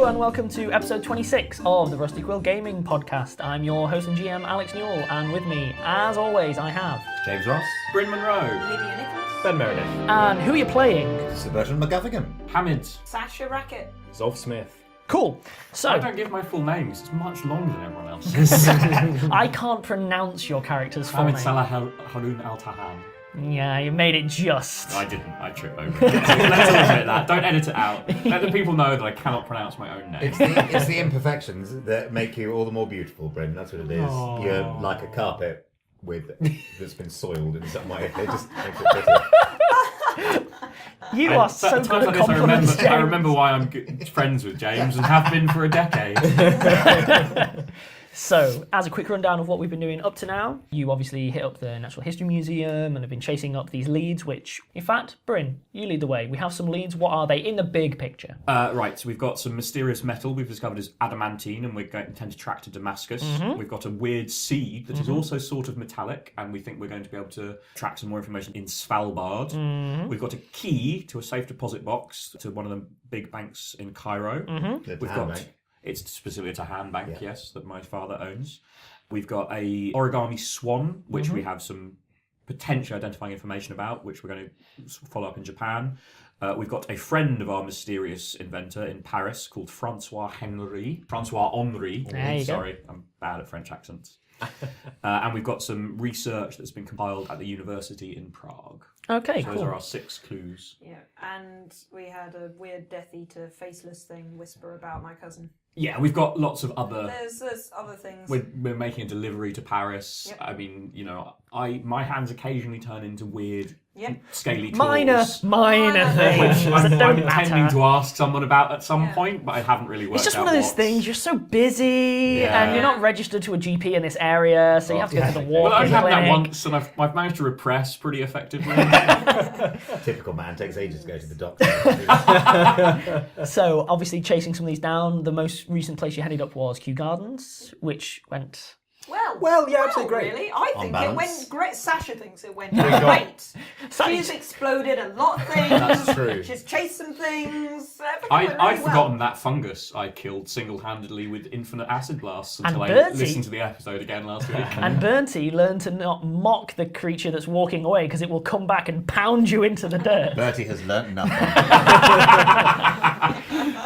and welcome to episode 26 of the Rusty Quill Gaming Podcast. I'm your host and GM, Alex Newall, and with me, as always, I have... James Ross. Bryn, Monroe. Lydia Nicholas. Ben Meredith. And who are you playing? Sir Bertrand MacGuffingham. Hamid. Sasha, Racket. Zolf Smith. Cool. So... I don't give my full name because it's much longer than everyone else's. I can't pronounce your character's full Hamid, name. Saleh, Haroun, al-Tahan. Yeah, you made it just. I didn't. I tripped over it. Let's admit that. Don't edit it out. Let the people know that I cannot pronounce my own name. It's the imperfections that make you all the more beautiful, Bryn. That's what it is. Aww. You're like a carpet that's been soiled in some way. It just makes it pretty. You are so good at compliments, James. I remember why I'm friends with James and have been for a decade. So, as a quick rundown of what we've been doing up to now, you obviously hit up the Natural History Museum and have been chasing up these leads, which, in fact, Bryn, you lead the way. We have some leads. What are they in the big picture? Right, so we've got some mysterious metal we've discovered as adamantine, and we intend to track to Damascus. Mm-hmm. We've got a weird seed that is also sort of metallic, and we think we're going to be able to track some more information in Svalbard. Mm-hmm. We've got a key to a safe deposit box to one of the big banks in Cairo. Mm-hmm. We've got... It's specifically a Tahan bank, yes, that my father owns. We've got a origami swan, which we have some potentially identifying information about, which we're going to follow up in Japan. We've got a friend of our mysterious inventor in Paris called Francois Henry. There you Sorry, I'm bad at French accents. And we've got some research that's been compiled at the university in Prague. Okay, So cool. those are our 6 clues. Yeah, and we had a weird Death Eater faceless thing whisper about my cousin. Yeah, we've got lots of other... There's other things. We're making a delivery to Paris. Yep. I mean, you know, my hands occasionally turn into weird, scaly Minor claws. things. Which that I'm don't intending matter. to ask someone about at some point, but I haven't really worked out It's just one of those what. things, you're so busy Yeah. and you're not registered to a GP in this area, so you have to go to the Well, walk-in I've had that clinic. once, and I've managed to repress pretty effectively. Typical man, takes ages to go to the doctor. So, obviously, chasing some of these down, the most recent place you headed up was Kew Gardens, which went... Well, absolutely great. Really? I On think it balance. went great. Sasha thinks it went got- great. Sasha- She's exploded a lot of things. That's true. She's chased some things. Everything went really I'd well. forgotten that fungus I killed single-handedly with infinite acid blasts until I Bertie- listened to the episode again last week. And Bertie learned to not mock the creature that's walking away because it will come back and pound you into the dirt. Bertie has learnt nothing.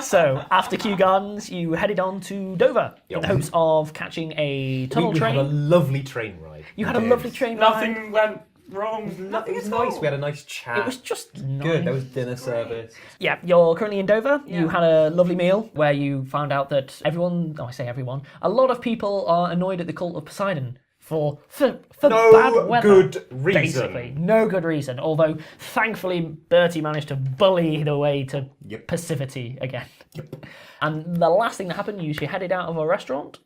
So, after Kew Gardens, you headed on to Dover in the hopes of catching a tunnel We train. had a lovely train ride. You had a did. lovely train ride. Nothing went wrong. It was at nice. all. We had a nice chat. It was just nice. good. There was dinner service. Yeah, you're currently in Dover. You Yeah. had a lovely meal where you found out that everyone, I say everyone, a lot of people are annoyed at the cult of Poseidon for No bad weather. good reason. Basically, no good reason. Although, thankfully, Bertie managed to bully the way to passivity again. And the last thing that happened, you headed out of a restaurant,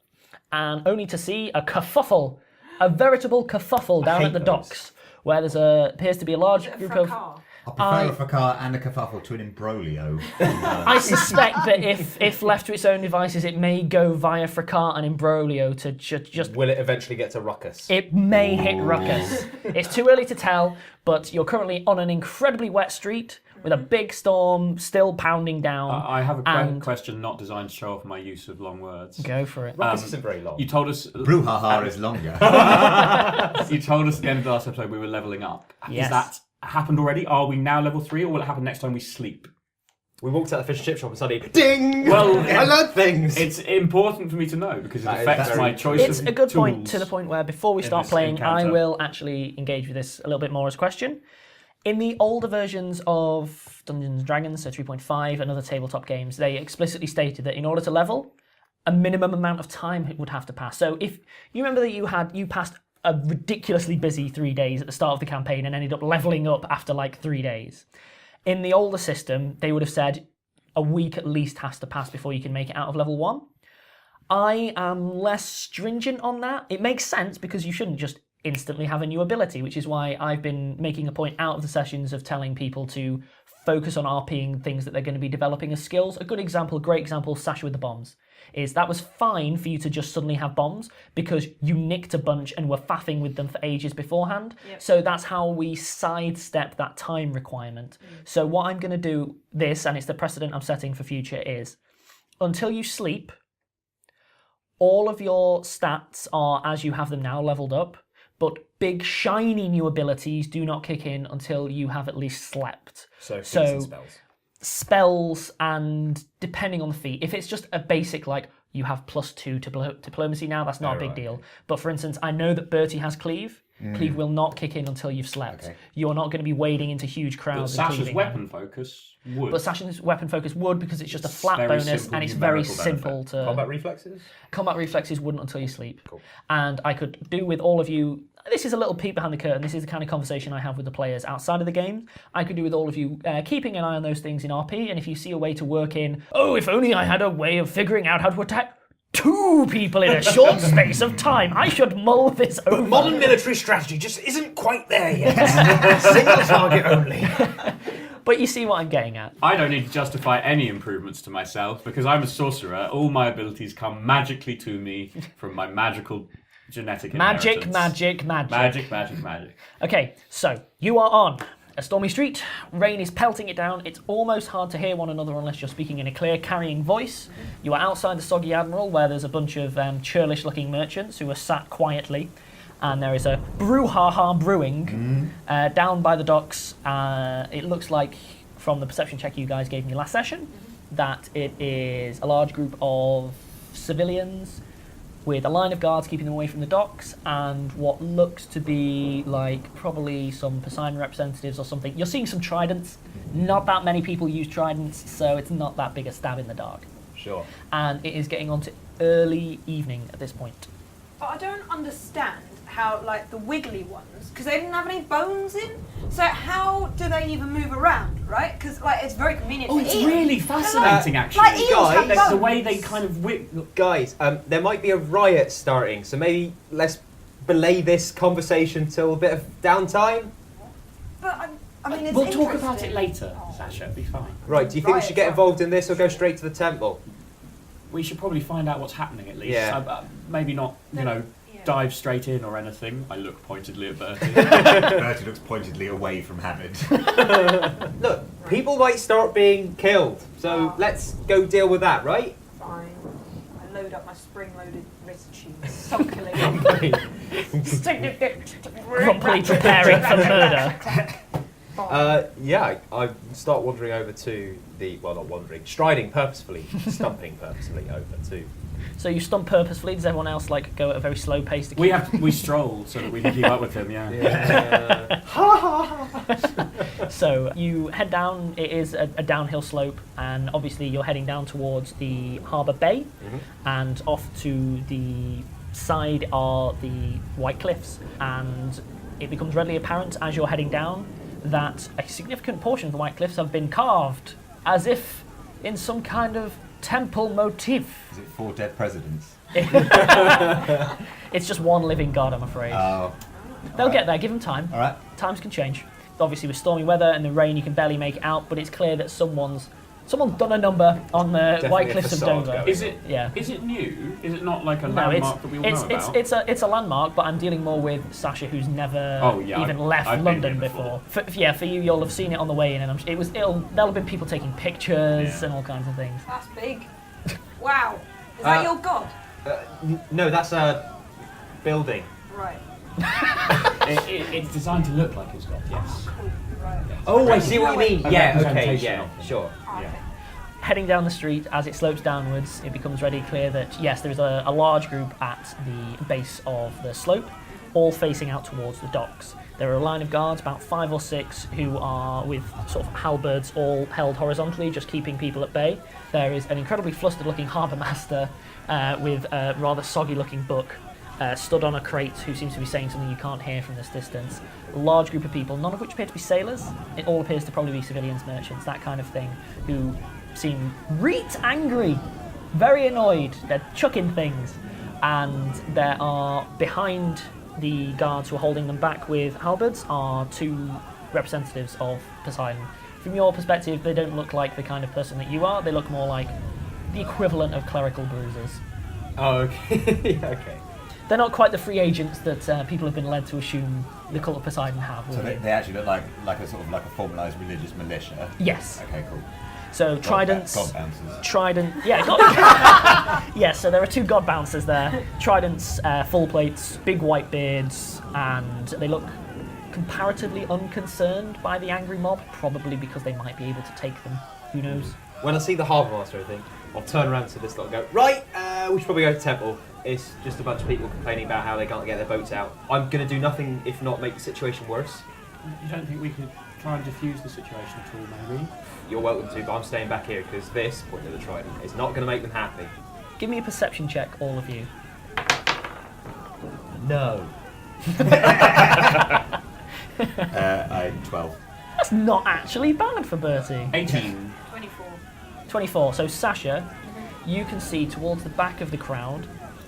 and only to see a kerfuffle, a veritable kerfuffle down at the those. docks, where there's appears to be a large group of... Fracas. I prefer a car and a kerfuffle to an imbroglio. I suspect that if left to its own devices, it may go via fracas and imbroglio to just... Will it eventually get to ruckus? It may hit ruckus. It's too early to tell, but you're currently on an incredibly wet street with a big storm still pounding down. I have a And- question not designed to show off my use of long words. Go for it. Ruckus isn't very long. You told us... Brouhaha is longer. You told us at the end of the last episode we were levelling up. Yes. Has that happened already? Are we now level 3, or will it happen next time we sleep? We walked out the fish and chip shop and suddenly, ding! Well, I learned things! It's important for me to know because it That is affects very my true. choice It's of a good point tools. to the point where before we start this playing, I encounter. will actually engage with this a little bit more as a question. In the older versions of Dungeons & Dragons, so 3.5 and other tabletop games, they explicitly stated that in order to level, a minimum amount of time would have to pass. So if you remember that you passed a ridiculously busy 3 days at the start of the campaign and ended up leveling up after like 3 days. In the older system, they would have said a week at least has to pass before you can make it out of level 1. I am less stringent on that. It makes sense because you shouldn't just instantly have a new ability, which is why I've been making a point out of the sessions of telling people to focus on RPing things that they're going to be developing as skills. A good example, a great example, Sasha with the bombs, is that was fine for you to just suddenly have bombs because you nicked a bunch and were faffing with them for ages beforehand. Yep. So that's how we sidestep that time requirement. So what I'm going to do this, and it's the precedent I'm setting for future, is until you sleep, all of your stats are as you have them now, leveled up, but big shiny new abilities do not kick in until you have at least slept. So feats and spells. Spells, and depending on the feat, if it's just a basic like you have +2 to diplomacy now, that's not a big deal. But for instance, I know that Bertie has cleave. Cleave will not kick in until you've slept. Okay. You're not going to be wading into huge But crowds. Sasha's and weapon focus would. But Sasha's weapon focus would, because it's just a flat very bonus simple and it's very numerical simple to. Combat reflexes? Combat reflexes wouldn't until you sleep. Cool. And I could do with all of you. This is a little peek behind the curtain. This is the kind of conversation I have with the players outside of the game. I could do with all of you keeping an eye on those things in RP, and if you see a way to work in, oh, if only I had a way of figuring out how to attack 2 people in a short space of time, I should mull this over. Modern military strategy just isn't quite there yet. Single target only. But you see what I'm getting at. I don't need to justify any improvements to myself because I'm a sorcerer. All my abilities come magically to me from my magical genetic Magic. Magic. Okay, so you are on a stormy street. Rain is pelting it down. It's almost hard to hear one another unless you're speaking in a clear, carrying voice. You are outside the Soggy Admiral, where there's a bunch of churlish-looking merchants who are sat quietly. And there is a brouhaha brewing down by the docks. It looks like, from the perception check you guys gave me last session, that it is a large group of civilians with a line of guards keeping them away from the docks, and what looks to be like probably some Poseidon representatives or something. You're seeing some tridents. Not that many people use tridents, so it's not that big a stab in the dark. Sure. And it is getting on to early evening at this point. But I don't understand how, like, the wiggly ones, because they didn't have any bones in, so how do they even move around, right? Because, like, it's very convenient Oh, for it's eels. really fascinating, actually. Like, eels have Guys, bones. The way they kind of Guys, there might be a riot starting, so maybe let's belay this conversation till a bit of downtime. But, I mean, it's We'll talk about interesting. it later, Sasha. It'll be fine. Right, do you think we Riot should get involved in this or go straight to the temple? We should probably find out what's happening at least. Yeah. Maybe not, Yeah. dive straight in or anything. I look pointedly at Bertie. Bertie looks pointedly away from Hamid. Look, people might start being killed, so let's go deal with that, right? Fine. I load up my spring-loaded wrist shoes. Sulkily. Grumpily preparing for murder. Yeah, I start wandering over to the, well, not wandering, striding purposefully, stumping purposefully over to. So you stump purposefully. Does everyone else like go at a very slow pace to keep? We stroll so that we can keep up with him. So you head down. It is a downhill slope, and obviously you're heading down towards the harbour bay, and off to the side are the White Cliffs. And it becomes readily apparent as you're heading down that a significant portion of the White Cliffs have been carved, as if in some kind of temple motif. Is it 4 dead presidents? It's just one living god, I'm afraid. Oh. They'll get there. Give them time. All right. Times can change. Obviously, with stormy weather and the rain, you can barely make it out, but it's clear that someone's done a number on the Definitely White a Cliffs of facade Dover. going. Is it? Yeah. Is it new? Is it not like a No, landmark that we all know about? it's a landmark, but I'm dealing more with Sasha, who's never even left I've been London here before. For you, you'll have seen it on the way in, and there'll have been people taking pictures and all kinds of things. That's big. Wow. Is that your god? No, that's a building. Right. It's designed to look like his god. Yes. Cool. Right. Oh, I see what you mean. A Yeah, okay, representation yeah, of them. sure. Okay. Heading down the street, as it slopes downwards, it becomes really clear that, yes, there is a large group at the base of the slope, all facing out towards the docks. There are a line of guards, about 5 or 6, who are with sort of halberds all held horizontally, just keeping people at bay. There is an incredibly flustered-looking harbour master with a rather soggy-looking book stood on a crate, who seems to be saying something you can't hear from this distance. A large group of people, none of which appear to be sailors. It all appears to probably be civilians, merchants, that kind of thing, who seem angry, very annoyed. They're chucking things. And there are, behind the guards who are holding them back with halberds, are 2 representatives of Poseidon. From your perspective, they don't look like the kind of person that you are. They look more like the equivalent of clerical bruisers. Oh, okay. Okay. They're not quite the free agents that people have been led to assume the cult of Poseidon have. So they actually look like a sort of like a formalised religious militia. Yes. Okay, cool. So tridents. God bouncers. Trident. Yeah. Yeah. So there are 2 god bouncers there. Tridents, full plates, big white beards, and they look comparatively unconcerned by the angry mob, probably because they might be able to take them. Who knows? When I see the harbour master, I think I'll turn around to this lot and go, right, we should probably go to temple. It's just a bunch of people complaining about how they can't get their boats out. I'm going to do nothing if not make the situation worse. You don't think we could try and diffuse the situation at all, maybe? You're welcome to, but I'm staying back here because this, point to the trident, is not going to make them happy. Give me a perception check, all of you. No. I 12. That's not actually bad for Bertie. 18. 24. 24. So Sasha, you can see towards the back of the crowd,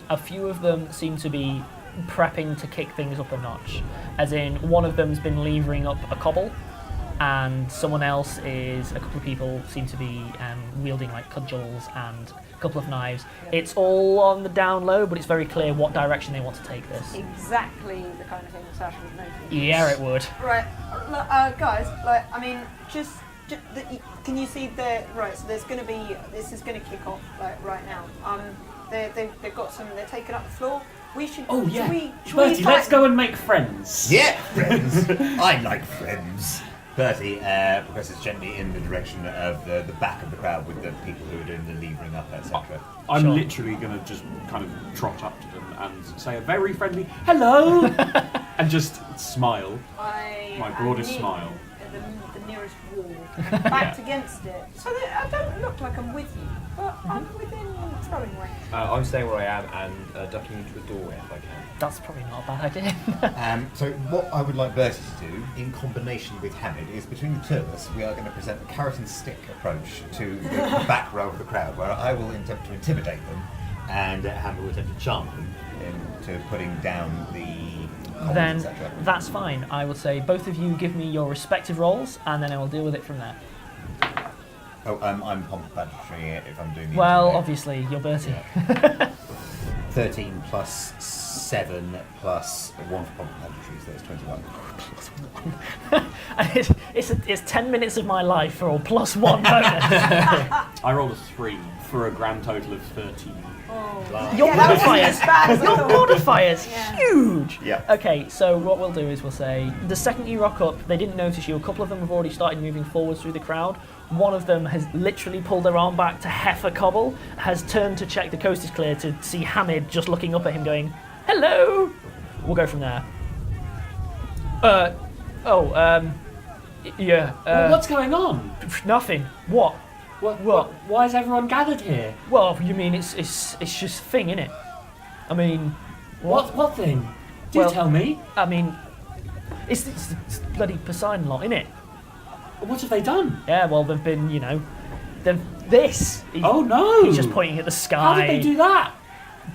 a few of them seem to be prepping to kick things up a notch. As in, one of them's been levering up a cobble, and someone else is, a couple of people seem to be wielding like cudgels and a couple of knives. It's all on the down low, but it's very clear what direction they want to take this. Exactly the kind of thing that Sasha would notice. Yeah, it would. Right, guys. Like, I mean, can you see the right? So there's going to be. This is going to kick off like right now. They've got some. They're taking up the floor. We should. Oh yeah. Should Bertie, we let's go and make friends. Yeah, friends. I like friends. Bertie progresses gently in the direction of the back of the crowd with the people who are doing the levering up, etc. I'm Sure. literally going to just kind of trot up to them and say a very friendly hello and just smile. My broadest smile. The nearest wall, backed against it, so that I don't look like I'm with you, but I'm within throwing range. I'm staying where I am and ducking into a doorway if I can. That's probably not a bad idea. So what I would like Bertie to do, in combination with Hamid, is between the 2 of us, we are going to present a carrot and stick approach to the back row of the crowd, where I will attempt to intimidate them, and Hamid will attempt to charm them into putting down the comments, Then etc. that's fine. I will say both of you give me your respective roles, and then I will deal with it from there. Oh, I'm complementary if I'm doing the Well, intimidate. obviously, you're Bertie. 13 plus 7 plus 1 for complementary, so that's 21. And it's 10 minutes of my life for a +1 bonus. I rolled a 3 for a grand total of 13. Your Yeah, that wasn't modifiers, as bad as I your thought. modifiers, Yeah. huge. Yeah. Okay, so what we'll do is we'll say the second you rock up, they didn't notice you. A couple of them have already started moving forwards through the crowd. One of them has literally pulled their arm back to heifer cobble, has turned to check the coast is clear to see Hamid just looking up at him going, hello. We'll go from there. Yeah. Well, what's going on? Nothing. What? What? Why is everyone gathered here? Well, you mean it's just thing, innit? I mean, What thing? Do Well- tell me. I mean, it's bloody Poseidon lot, innit? What have they done? Yeah, well, they've been, this. Oh no! He's just pointing at the sky. How did they do that?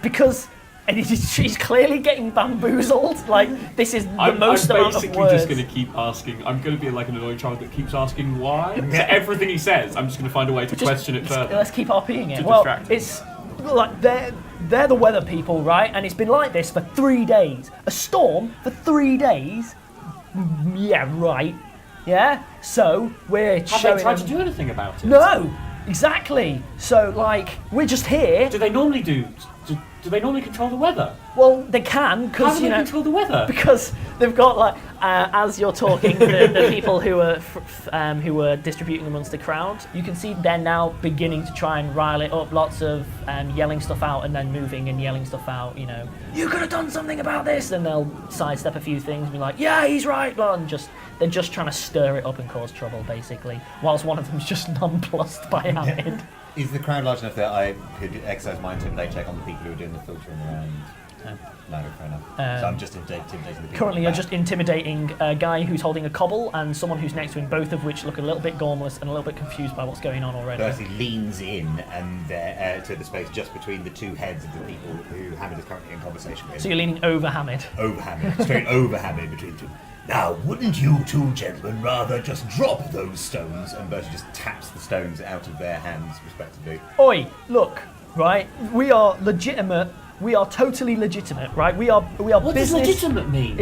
Because and he's clearly getting bamboozled. Like, this is the most I'm amount of basically words. just going to keep asking. I'm going to be like an annoying child that keeps asking why. So everything he says, I'm just going to find a way to question it further. Let's keep RPing it. To Well, distract him. it's like they're the weather people, right? And it's been like this for 3 days. A storm for 3 days. Yeah, right. Yeah. So we're Have showing they tried to them- do anything about it? No, exactly. So like we're just here. Do they normally do? Do they normally control the weather? Well, they can How because do they control the weather? because they've got like as you're talking, the people who were distributing amongst the crowd, you can see they're now beginning to try and rile it up. Lots of yelling stuff out and then moving and yelling stuff out. You know, you could have done something about this, and they'll sidestep a few things and be like, yeah, he's right, blah, and they're just trying to stir it up and cause trouble, basically. Whilst one of them's just nonplussed by Hamid. Is the crowd large enough that I could exercise my intimidate check on the people who are doing the filtering around? No, fair enough. So I'm just intimidating the people. Currently, you're back. just intimidating a guy who's holding a cobble and someone who's next to him, both of which look a little bit gormless and a little bit confused by what's going on already. Bertie leans in and to the space just between the two heads of the people who Hamid is currently in conversation with. So you're leaning over Hamid. Over Hamid, straight over Hamid between two. Now, wouldn't you two gentlemen rather just drop those stones? And Bertie just taps the stones out of their hands, respectively. Oi, look, right? We are legitimate. We are totally legitimate, right? We are What does business. legitimate mean?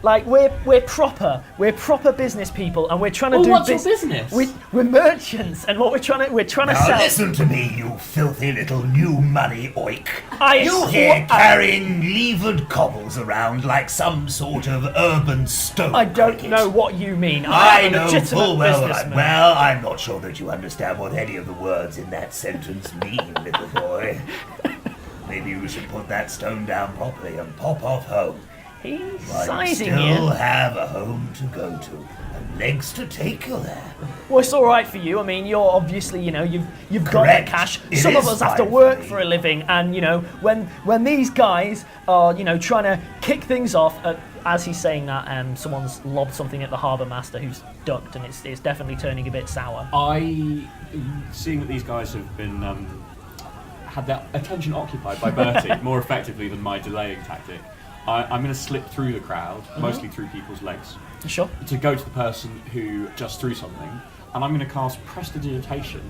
Like we're proper business people, and we're trying to do what's your business? We're merchants, and what we're trying to Now sell. listen to me, you filthy little new money oik. I- You here I- carrying levered cobbles around like some sort of urban stone. I don't cricket. know what you mean. I I'm a know legitimate full well. businessman. Well, I'm not sure that you understand what any of the words in that sentence mean, little boy. Maybe you should put that stone down properly and pop off home. He's While you sizing still you. have a home to go to and legs to take you there. Well, it's all right for you. I mean, you're obviously, you've got the Correct. cash. It Some of is us have to fine work for me. for a living, and when these guys are, trying to kick things off. As he's saying that, someone's lobbed something at the harbour master, who's ducked, and it's definitely turning a bit sour. Seeing that these guys have been had their attention occupied by Bertie more effectively than my delaying tactic, I'm going to slip through the crowd, mostly through people's legs, Sure. to go to the person who just threw something, and I'm going to cast Prestidigitation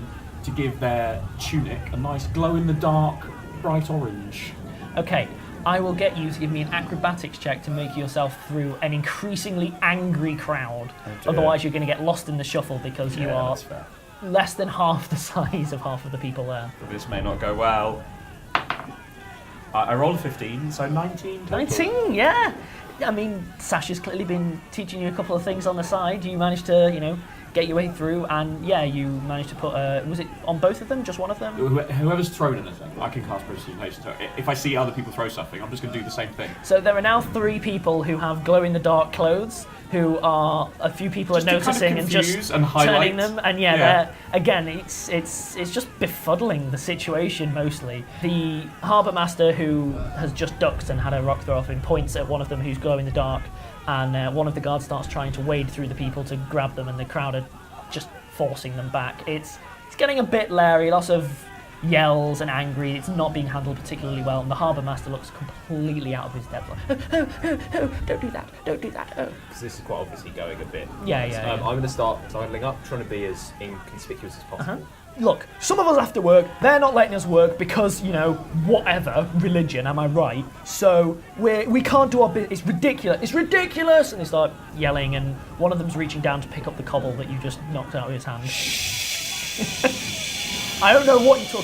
to give their tunic a nice glow-in-the-dark bright orange. Okay. I will get you to give me an acrobatics check to make yourself through an increasingly angry crowd. Otherwise, you're going to get lost in the shuffle because you are That's fair. less than half the size of half of the people there. But this may not go well. I rolled a 15, so 19 total. 19, yeah. I mean, Sasha's clearly been teaching you a couple of things on the side. You managed to, get your way through, and yeah, you managed to put. Was it on both of them? Just one of them? Whoever's thrown anything, I can cast Prestidigitation. So if I see other people throw something, I'm just going to do the same thing. So there are now 3 people who have glow-in-the-dark clothes. Who are a few people Just are to kind of noticing and just confuse and highlight. turning them, and they're, again, it's just befuddling the situation mostly. The harbour master, who has just ducked and had a rock throw off him, points at one of them who's glow in the dark, and one of the guards starts trying to wade through the people to grab them, and the crowd are just forcing them back. It's getting a bit leery, lots of yells and angry. It's not being handled particularly well, and the harbour master looks completely out of his depth. Like, don't do that. Oh. Because this is quite obviously going a bit. Yeah. I'm going to start sidling up, trying to be as inconspicuous as possible. Look, some of us have to work. They're not letting us work because, whatever, religion, am I right? So we can't do our business. It's ridiculous. It's ridiculous! And they start yelling, and one of them's reaching down to pick up the cobble that you just knocked out of his hand. I don't know what you took.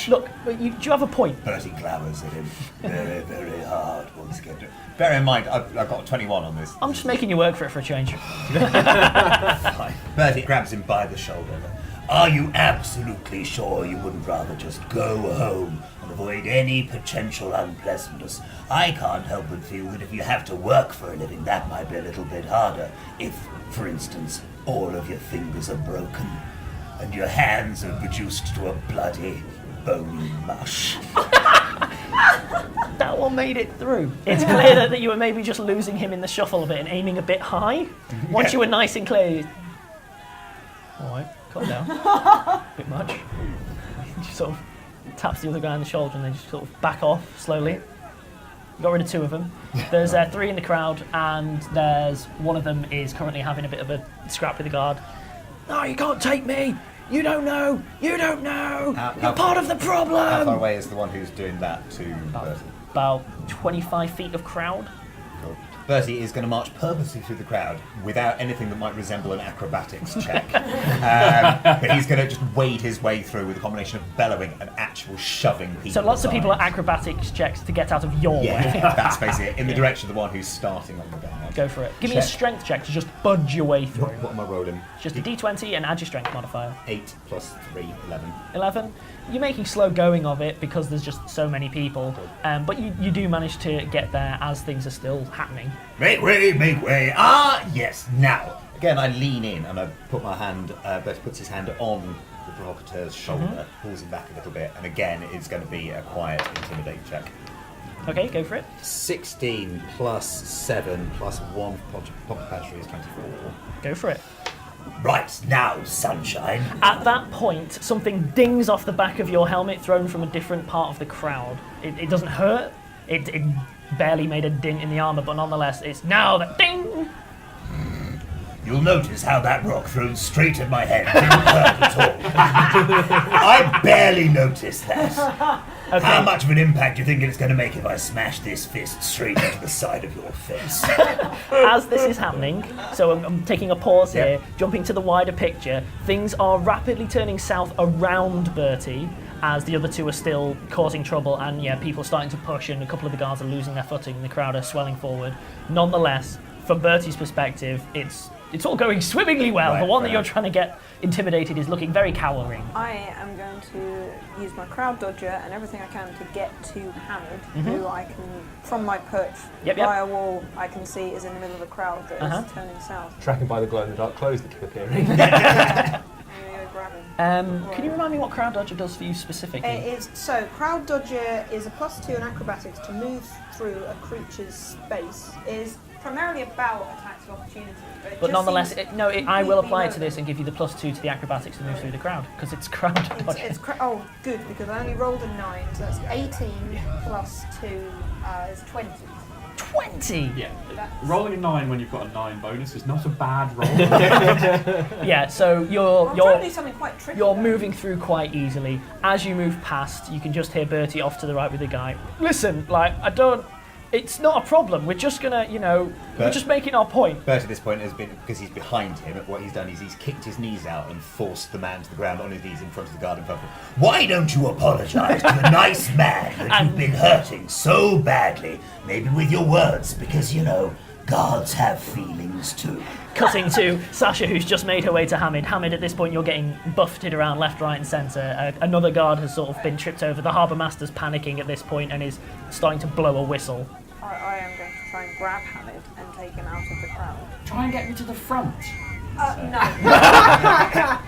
Look, do you have a point? Bertie glowers at him very, very hard once again. Bear in mind, I've got a 21 on this. I'm just making you work for it for a change. Fine. Bertie grabs him by the shoulder. Are you absolutely sure you wouldn't rather just go home and avoid any potential unpleasantness? I can't help but feel that if you have to work for a living, that might be a little bit harder. If, for instance, all of your fingers are broken and your hands are reduced to a bloody, bony mush. That one made it through. It's clear that you were maybe just losing him in the shuffle a bit and aiming a bit high. Once you were nice and clear, alright, calm down. A bit much. He just sort of taps the other guy on the shoulder and they just sort of back off slowly. You got rid of 2 of them. There's 3 in the crowd, and there's one of them is currently having a bit of a scrap with the guard. No, you can't take me! You don't know! You're part of the problem! How far away is the one who's doing that to Bertie? About 25 feet of crowd. Cool. Bertie is going to march purposely through the crowd without anything that might resemble an acrobatics check. But he's going to just wade his way through with a combination of bellowing and actual shoving people. So lots of people are aside. acrobatics checks to get out of your way. Yeah, that's basically it. In the direction of the one who's starting on the ground. Go for it. Give me a Check. strength check to just budge your way through. What am I rolling? Just a d20 and add your strength modifier. 8 plus 3, 11. 11. You're making slow going of it because there's just so many people. But you do manage to get there as things are still happening. Make way, make way. Ah, yes, now. Again, I lean in and I put my hand, Bertie puts his hand on the provocateur's shoulder, pulls him back a little bit, and again, it's going to be a quiet intimidate check. Okay, go for it. 16 plus 7 plus 1 pocket battery is 24. Go for it. Right, now, sunshine. At that point, something dings off the back of your helmet, thrown from a different part of the crowd. It doesn't hurt. It barely made a dint in the armour, but nonetheless, it's now that ding! you'll notice how that rock thrown straight at my head didn't hurt at all. I barely noticed that. Okay. How much of an impact do you think it's going to make if I smash this fist straight into the side of your face? As this is happening, so I'm taking a pause here, Yep. jumping to the wider picture, things are rapidly turning south around Bertie as the other two are still causing trouble, and yeah, people are starting to push and a couple of the guards are losing their footing and the crowd are swelling forward. Nonetheless, from Bertie's perspective, it's all going swimmingly well. Right, the one that right. you're trying to get intimidated is looking very cowering. I am going to use my crowd dodger and everything I can to get to Hamid, who I can, from my perch Yep. via a wall, I can see is in the middle of a crowd that Uh-huh. is turning south. Tracking by the glow-in-the-dark clothes that keep appearing. I'm going to go grab him. Can you remind me what crowd dodger does for you specifically? It is, so, crowd dodger is a +2 in acrobatics to move through a creature's space. It is primarily about attacks of opportunity. But, it But just nonetheless, seems I will completely apply it to irrelevant. this and give you the +2 to the acrobatics to move through the crowd, because it's crowd dodger. Oh, good, because I only rolled a 9, so that's 18 plus 2 is 20. 20! Yeah. That's- Rolling a 9 when you've got a 9 bonus is not a bad roll. Yeah, so I'm trying to do something quite tricky. you're though. moving through quite easily. As you move past, you can just hear Bertie off to the right with the guy. Listen, it's not a problem. We're just gonna, we're But- just making our point. Bert at this point has been, because he's behind him, what he's done is he's kicked his knees out and forced the man to the ground on his knees in front of the guard in front of him. Why don't you apologise to the nice man that you've been hurting so badly? Maybe with your words, because, guards have feelings too. Cutting to Sasha, who's just made her way to Hamid. Hamid, at this point, you're getting buffeted around left, right, and centre. Another guard has sort of been tripped over. The harbour master's panicking at this point and is starting to blow a whistle. I am going to try and grab Hamid and take him out of the crowd. Try and get me to the front. No.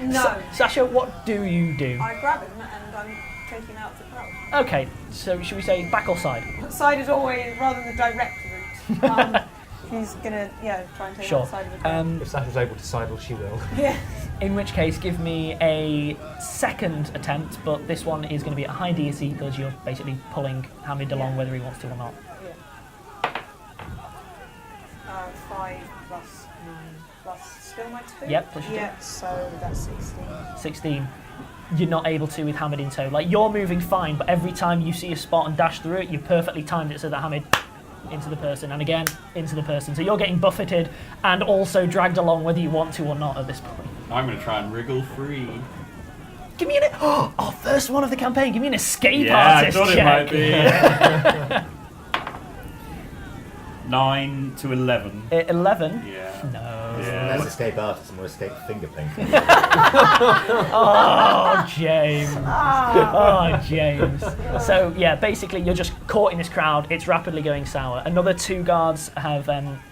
No. Sasha, what do you do? I grab him and I'm taking him out of the crowd. Okay, so should we say back or side? Side is always rather than the direct route. He's gonna, try and take him Sure. outside of the crowd. If Sasha's able to sidle, she will. Yeah. In which case, give me a second attempt, but this one is going to be at high DC because you're basically pulling Hamid along whether he wants to or not. 5 plus 9 plus still my 2? Yep, plus your Yeah, so that's 16. 16. You're not able to with Hamid in tow. Like, you're moving fine, but every time you see a spot and dash through it, you've perfectly timed it so that Hamid into the person, and again, into the person. So you're getting buffeted and also dragged along whether you want to or not at this point. I'm going to try and wriggle free. Give me our first one of the campaign. Give me an escape Yeah, I artist thought it check. might be. 9 to 11. 11? Yeah. No. Yeah. Let's escape artists and we'll escape finger painting. Oh, James. Oh, James. So, yeah, basically you're just caught in this crowd. It's rapidly going sour. Another 2 guards have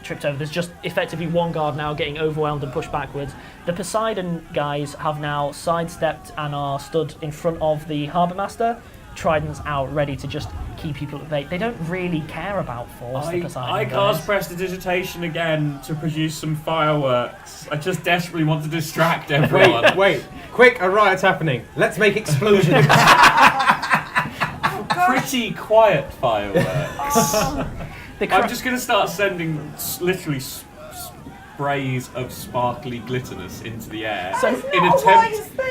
tripped over. There's just effectively 1 guard now getting overwhelmed and pushed backwards. The Poseidon guys have now sidestepped and are stood in front of the harbour master. Tridents out, ready to just keep people at bay. They don't really care about force, the Poseidon I guys. cast prestidigitation again to produce some fireworks. I just desperately want to distract everyone. Wait, quick, a riot's happening. Let's make explosions. Pretty quiet fireworks. The I'm just going to start sending literally sprays of sparkly glitterness into the air So-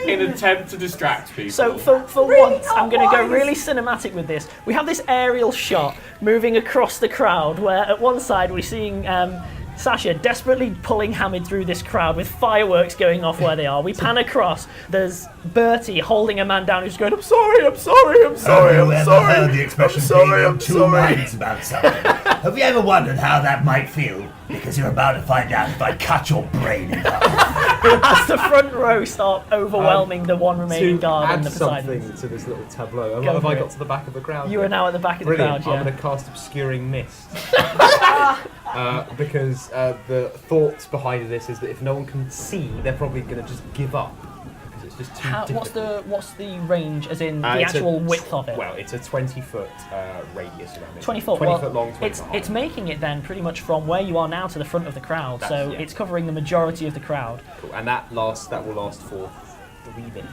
in attempt to distract people. So for Really once, not I'm going to go wise. really cinematic with this. We have this aerial shot moving across the crowd where at one side we're seeing Sasha desperately pulling Hamid through this crowd with fireworks going off where they are. We pan across. There's Bertie holding a man down who's going, I'm sorry, I'm sorry, I'm sorry, Have you I'm ever sorry. heard the expression I'm sorry, being I'm in two sorry. minds about something? Have you ever wondered how that might feel? Because you're about to find out if I cut your brain in half. As the front row start overwhelming the one remaining to guard add and the something Poseidons. to this little tableau, Go have for I it. got to the back of the crowd? You are now at the back of the Brilliant. crowd, I'm yeah. going to cast Obscuring Mist. Because the thought behind this is that if no one can see, they're probably going to just give up. Because it's just too difficult. What's the range, as in the It's actual a- width of it? Well, it's a 20-foot radius around it. 20 foot. 20 well, foot long, 20 foot high. it's making it then pretty much from where you are now to the front of the crowd. So Yeah. it's covering the majority of the crowd. Cool. And that will last for 3 minutes.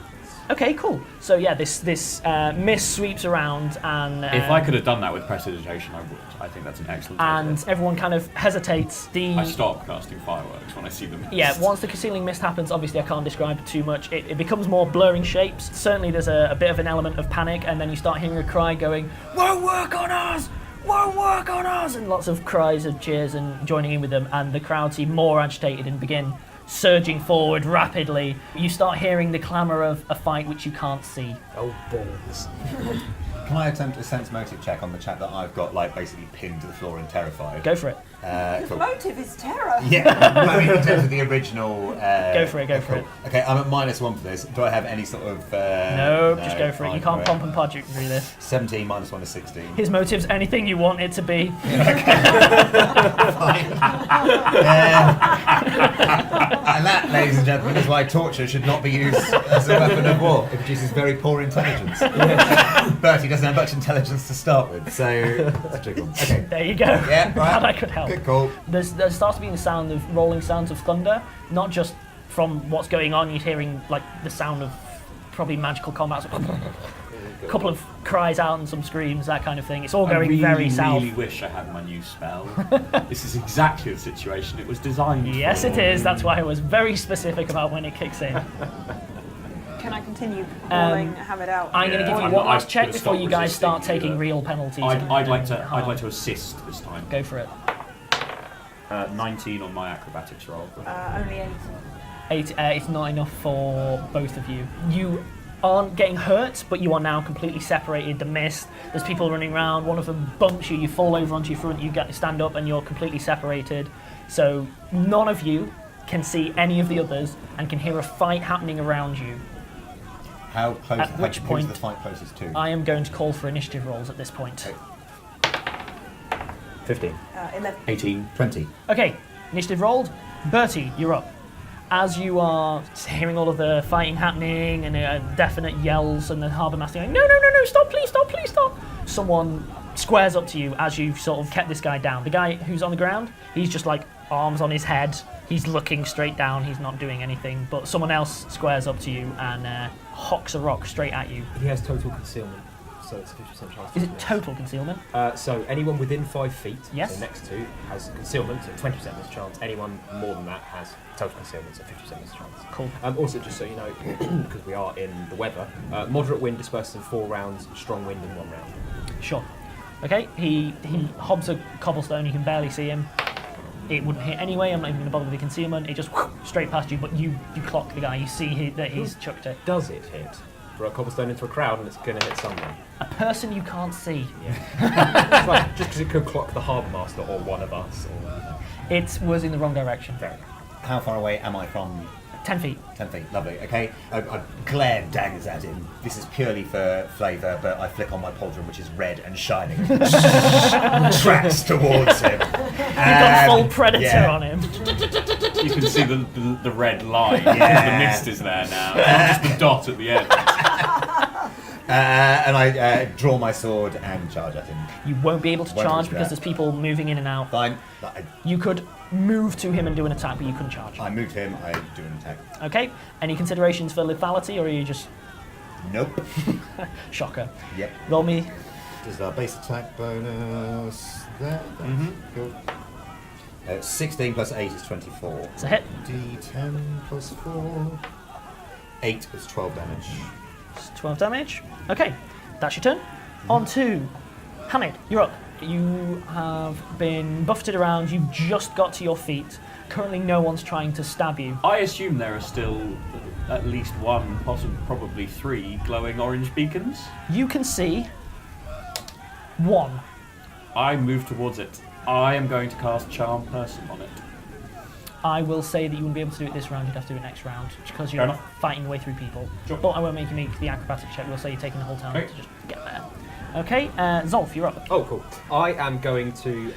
Okay, cool. So yeah, this mist sweeps around, and If I could have done that with prestidigitation, I would. I think that's an excellent idea. and everyone kind of hesitates. I stop casting fireworks when I see them. Yeah, once the concealing mist happens, obviously I can't describe it too much. It becomes more blurring shapes. Certainly there's a bit of an element of panic, and then you start hearing a cry going, "Won't work on us! Won't work on us!" And lots of cries of cheers and joining in with them, and the crowd seem more agitated and begin surging forward rapidly. You start hearing the clamour of a fight which you can't see. Oh, balls. Can I attempt a sense motive check on the chap that I've got, like, basically pinned to the floor and terrified? Go for it. The Cool. motive is terror. Yeah, I mean, in terms of the original... Go for it. Okay, I'm at -1 for this. Do I have any sort of... No, just go for it. You can't right. pomp and podge through this. 17 -1 is 16. His motive's anything you want it to be. And that, ladies and gentlemen, is why torture should not be used as a weapon of war. It produces very poor intelligence. Bertie doesn't have much intelligence to start with, so it's a jiggle. Okay. There you go. Yeah, right. Glad I could help. Good call. There starts being the sound of rolling sounds of thunder, not just from what's going on. You're hearing like the sound of probably magical combat. A couple of cries out and some screams, that kind of thing. It's all going very south. I really wish I had my new spell. This is exactly the situation it was designed for. Yes, it is. That's why I was very specific about when it kicks in. Can I continue rolling Hamid out? I'm going to give you I'm one not- last I'm check gonna before stop you guys resisting start taking either. real penalties. I'd like harm. to assist this time. Go for it. 19 on my acrobatics roll. Only 8. 8. It's not enough for both of you. You aren't getting hurt, but you are now completely separated. The mist, there's people running around, one of them bumps you, you fall over onto your front, you get to stand up and you're completely separated. So none of you can see any of the others and can hear a fight happening around you. How close? At which who's point- the fight closest to? I am going to call for initiative rolls at this point. Okay. 15. 11. 18. 20. Okay, initiative rolled. Bertie, you're up. As you are hearing all of the fighting happening and definite yells and the harbour master going, no, stop, please, stop. Someone squares up to you as you've sort of kept this guy down. The guy who's on the ground, he's just like arms on his head. He's looking straight down. He's not doing anything. But someone else squares up to you and hocks a rock straight at you. He has total concealment, so it's a 50% chance. Is to it miss. total concealment? So anyone within 5 feet, Yes. so next to, has concealment, so 20% miss chance. Anyone more than that has total concealment, so 50% miss chance. Cool. Also, just so you know, because we are in the weather, moderate wind disperses in 4 rounds, strong wind in 1 round. Sure. Okay, he hobs a cobblestone. You can barely see him. It wouldn't hit anyway. I'm not even going to bother with the concealment. It just straight past you, but you clock the guy. You see that he's chucked it. Does it hit? Throw a cobblestone into a crowd and it's going to hit someone. A person you can't see. Yeah. It's like, just because it could clock the harbour master or one of us. Or... It was in the wrong direction. Fair enough. How far away am I from 10 feet. 10 feet? Lovely. Okay. I glare daggers at him. This is purely for flavour, but I flick on my pauldron, which is red and shining. Tracks towards him. You've got full predator yeah. on him. You can see the red line. Yeah. The mist is there now. Not just the dot at the end. And I draw my sword and charge at him. You won't be able to Won't charge do because that. there's people moving in and out. Fine. You could move to him and do an attack, but you couldn't charge. I move him, I do an attack. Okay. Any considerations for lethality, or are you just Nope. shocker? Yep. Roll me. Does our base attack bonus there? Cool. 16 plus 8 is 24. It's a hit. D10 plus 4. 8 is 12 damage. It's 12 damage. Okay, that's your turn. On to Hamid, you're up. You have been buffeted around, you've just got to your feet. Currently no one's trying to stab you. I assume there are still at least 1, possibly probably 3 glowing orange beacons. You can see 1. I move towards it. I am going to cast Charm Person on it. I will say that you wouldn't be able to do it this round, you'd have to do it next round, because you're Fair enough. fighting your way through people. Sure. But I won't make you make the acrobatic check, we'll say you're taking the whole time Okay. to just get there. Okay, Zolf, you're up. Oh, cool. I am going to...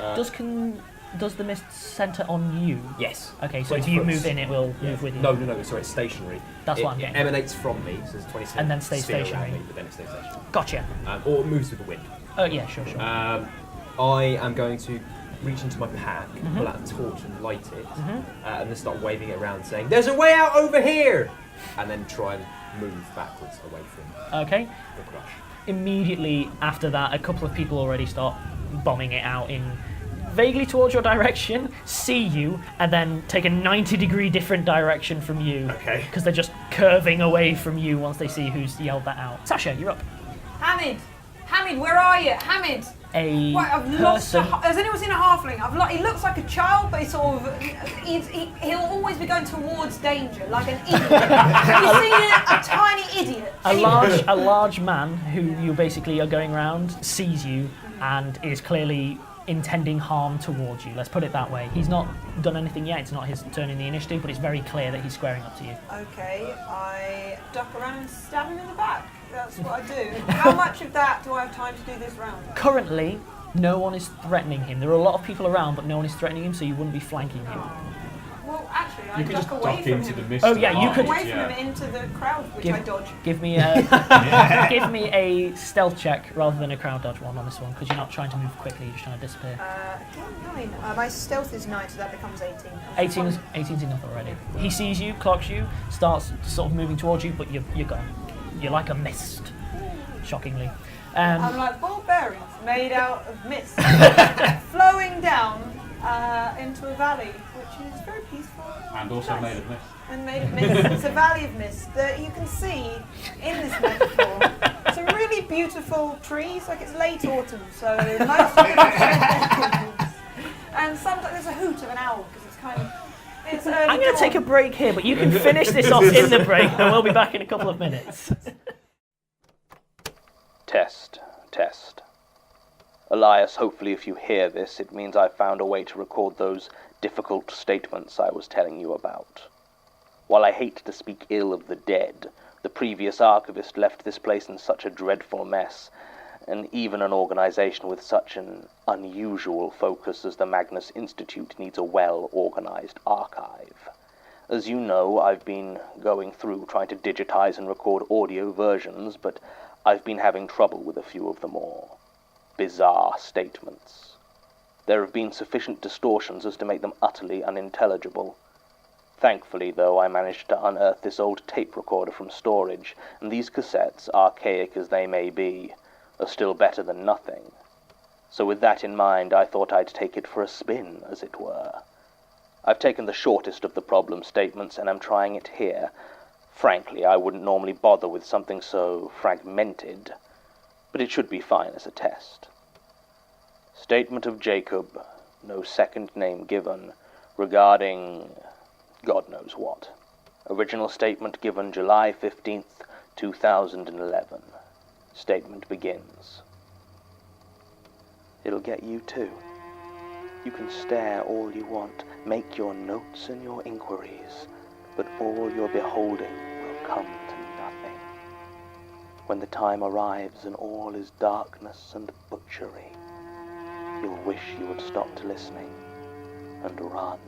Does the mist centre on you? Yes. Okay, so if 20 you foot. move in, it will move with you. No, sorry, it's stationary. That's it, what I'm it getting. emanates from me, so there's 26 And then stays sphere around stationary. me, but then it stays stationary. Gotcha. Or it moves with the wind. Oh, yeah, sure. I am going to reach into my pack, pull out a torch and light it, and then start waving it around saying, "There's a way out over here!" and then try and move backwards away from Okay. the crush. Immediately after that, a couple of people already start bombing it out in vaguely towards your direction, see you, and then take a 90-degree different direction from you. Okay. Because they're just curving away from you once they see who's yelled that out. Sasha, you're up. Hamid, where are you? Hamid. A Wait, I've lost. person. Has anyone seen a halfling? He looks like a child, but he's sort of. He'll always be going towards danger, like an idiot. Have you seen a tiny idiot? A large man who you basically are going around sees you and is clearly intending harm towards you. Let's put it that way. He's not done anything yet. It's not his turn in the initiative, but it's very clear that he's squaring up to you. Okay, I duck around and stab him in the back. That's what I do. How much of that do I have time to do this round? Currently, no one is threatening him. There are a lot of people around, but no one is threatening him, so you wouldn't be flanking him. Well, actually, I You could duck just away duck from into him. the mist. Oh, yeah, you could- Away from him into the crowd, which I dodge. Give me a stealth check rather than a crowd dodge one on this one, because you're not trying to move quickly, you're just trying to disappear. 9. My stealth is 9, so that becomes 18. 18's enough already. He sees you, clocks you, starts sort of moving towards you, but you're gone. You're like a mist, shockingly. I'm like barbarians made out of mist, flowing down into a valley, which is very peaceful. And also made of mist. And made of mist. It's a valley of mist that you can see in this metaphor. Some really beautiful trees, like it's late autumn, so most of it is and sometimes there's a hoot of an owl because it's kind of. It's early I'm going to take a dawn. break here, but you can finish this off in the break, and we'll be back in a couple of minutes. Test. Elias, hopefully if you hear this, it means I've found a way to record those difficult statements I was telling you about. While I hate to speak ill of the dead, the previous archivist left this place in such a dreadful mess, and even an organization with such an unusual focus as the Magnus Institute needs a well-organized archive. As you know, I've been going through trying to digitize and record audio versions, but I've been having trouble with a few of the more bizarre statements. There have been sufficient distortions as to make them utterly unintelligible. Thankfully, though, I managed to unearth this old tape recorder from storage, and these cassettes, archaic as they may be, are still better than nothing. So with that in mind, I thought I'd take it for a spin, as it were. I've taken the shortest of the problem statements, and I'm trying it here. Frankly, I wouldn't normally bother with something so fragmented, but it should be fine as a test. Statement of Jacob, no second name given, regarding God knows what. Original statement given July 15th, 2011. Statement begins. It'll get you too. You can stare all you want, make your notes and your inquiries, but all your beholding will come to nothing. When the time arrives and all is darkness and butchery, you'll wish you had stopped listening and run.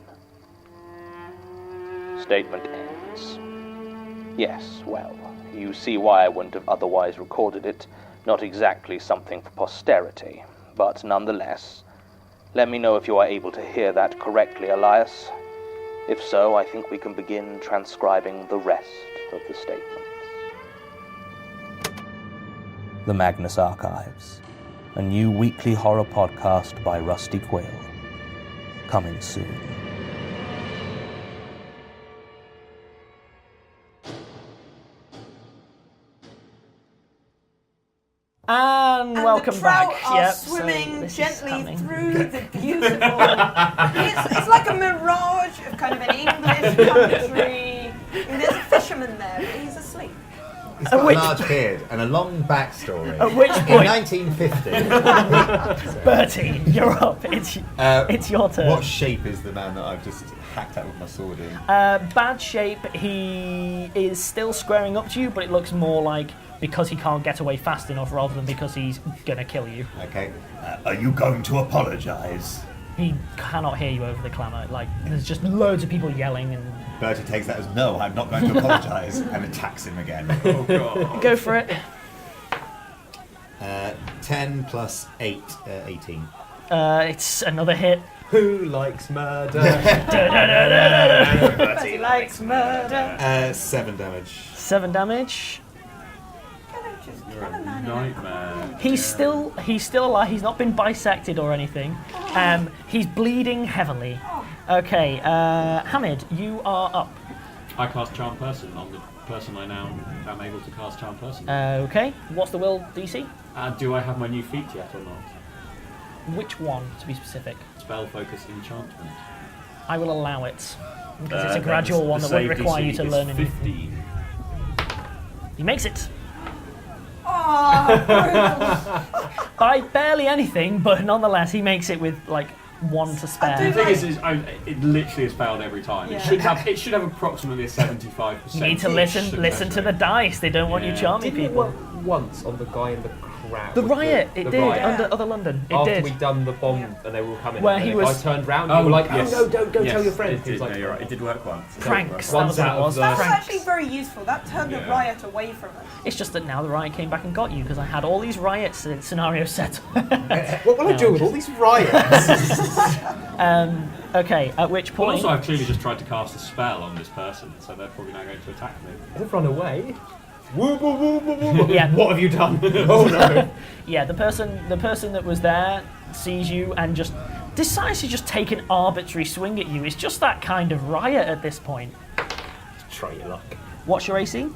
Statement ends. Yes, well, you see why I wouldn't have otherwise recorded it. Not exactly something for posterity, but nonetheless, let me know if you are able to hear that correctly, Elias. If so, I think we can begin transcribing the rest of the statements. The Magnus Archives, a new weekly horror podcast by Rusty Quill. Coming soon. And welcome the trout back. are Yep, so swimming this is gently happening. through the beautiful. it's like a mirage of kind of an English country. And there's a fisherman there, but he's asleep. He's got which- a large beard and a long backstory. At which In point, 1950. Bertie, you're up. It's your turn. What shape is the man that I've just hacked out with my sword in? Bad shape. He is still squaring up to you, but it looks more like because he can't get away fast enough rather than because he's gonna kill you. Okay. Are you going to apologise? He cannot hear you over the clamour. Like, there's just loads of people yelling and... Bertie takes that as no, I'm not going to apologise, and attacks him again. Oh god. Go for it. 10 plus 8, 18. It's another hit. Who likes murder? Bertie likes murder. 7 damage. 7 damage. Just You're kill a a man. nightmare. He's still alive. He's not been bisected or anything. He's bleeding heavily. Okay, Hamid, you are up. I cast Charm Person on the person I now am able to cast Charm Person. Okay, what's the will DC? Do I have my new feat yet or not? Which one, to be specific? Spell Focus Enchantment. I will allow it. Because it's a Then gradual one the that would save require you DC to is learn a new. 15. He makes it. Oh, By barely anything, but nonetheless, he makes it with, like, 1 to The spare. thing is it literally has failed every time. Yeah. It should have approximately a 75%. You need to listen to the dice. They don't want you Yeah. charming Didn't it people. work once on the guy in the crowd? The with Riot, the it did, Riot? under other London. It After did. we'd done the bomb and they were all coming, Where and he the was- guy turned round and you were like, yes. oh no, don't go Yes, tell your friend. It He was did, like, no, you're right. It did work once. Pranks, that Once was what out it of was. the- that's Pranks. actually very useful. That turned the Yeah. Riot away from us. It's just that now the Riot came back and got you because I had all these Riot scenarios set. what will I No, do with all these riots? Okay, at which Well, point... also, I've clearly just tried to cast a spell on this person, so they're probably now going to attack me. They've run away. Woo, woo, woo, woo, woo. Yeah. What have you done? Oh no. Yeah, the person that was there sees you and just decides to just take an arbitrary swing at you. It's just that kind of Riot at this point. Try your luck. What's your AC?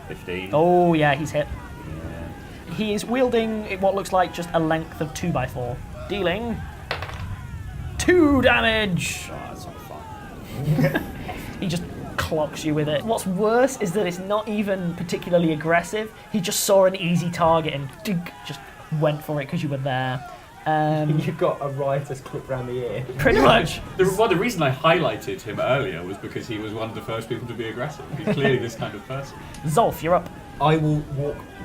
15. Oh yeah, he's hit. Yeah. He is wielding what looks like just a length of 2x4, dealing 2 damage. Oh, that's not fun. He just clocks you with it. What's worse is that it's not even particularly aggressive. He just saw an easy target and just went for it because you were there. You got a riotous clip round the ear. Pretty much. The reason I highlighted him earlier was because he was one of the first people to be aggressive. He's clearly this kind of person. Zolf, you're up. I will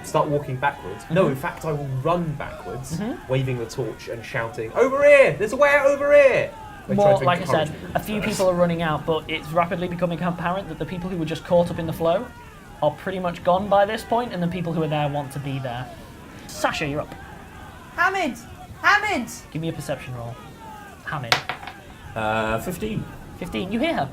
start walking backwards. No, in fact, I will run backwards, waving the torch and shouting, "Over here! There's a way out over here!" More, like I said, a few people are running out, but it's rapidly becoming apparent that the people who were just caught up in the flow are pretty much gone by this point, and the people who are there want to be there. Sasha, you're up. Hamid! Hamid! Give me a perception roll. Hamid. 15. 15. You hear her.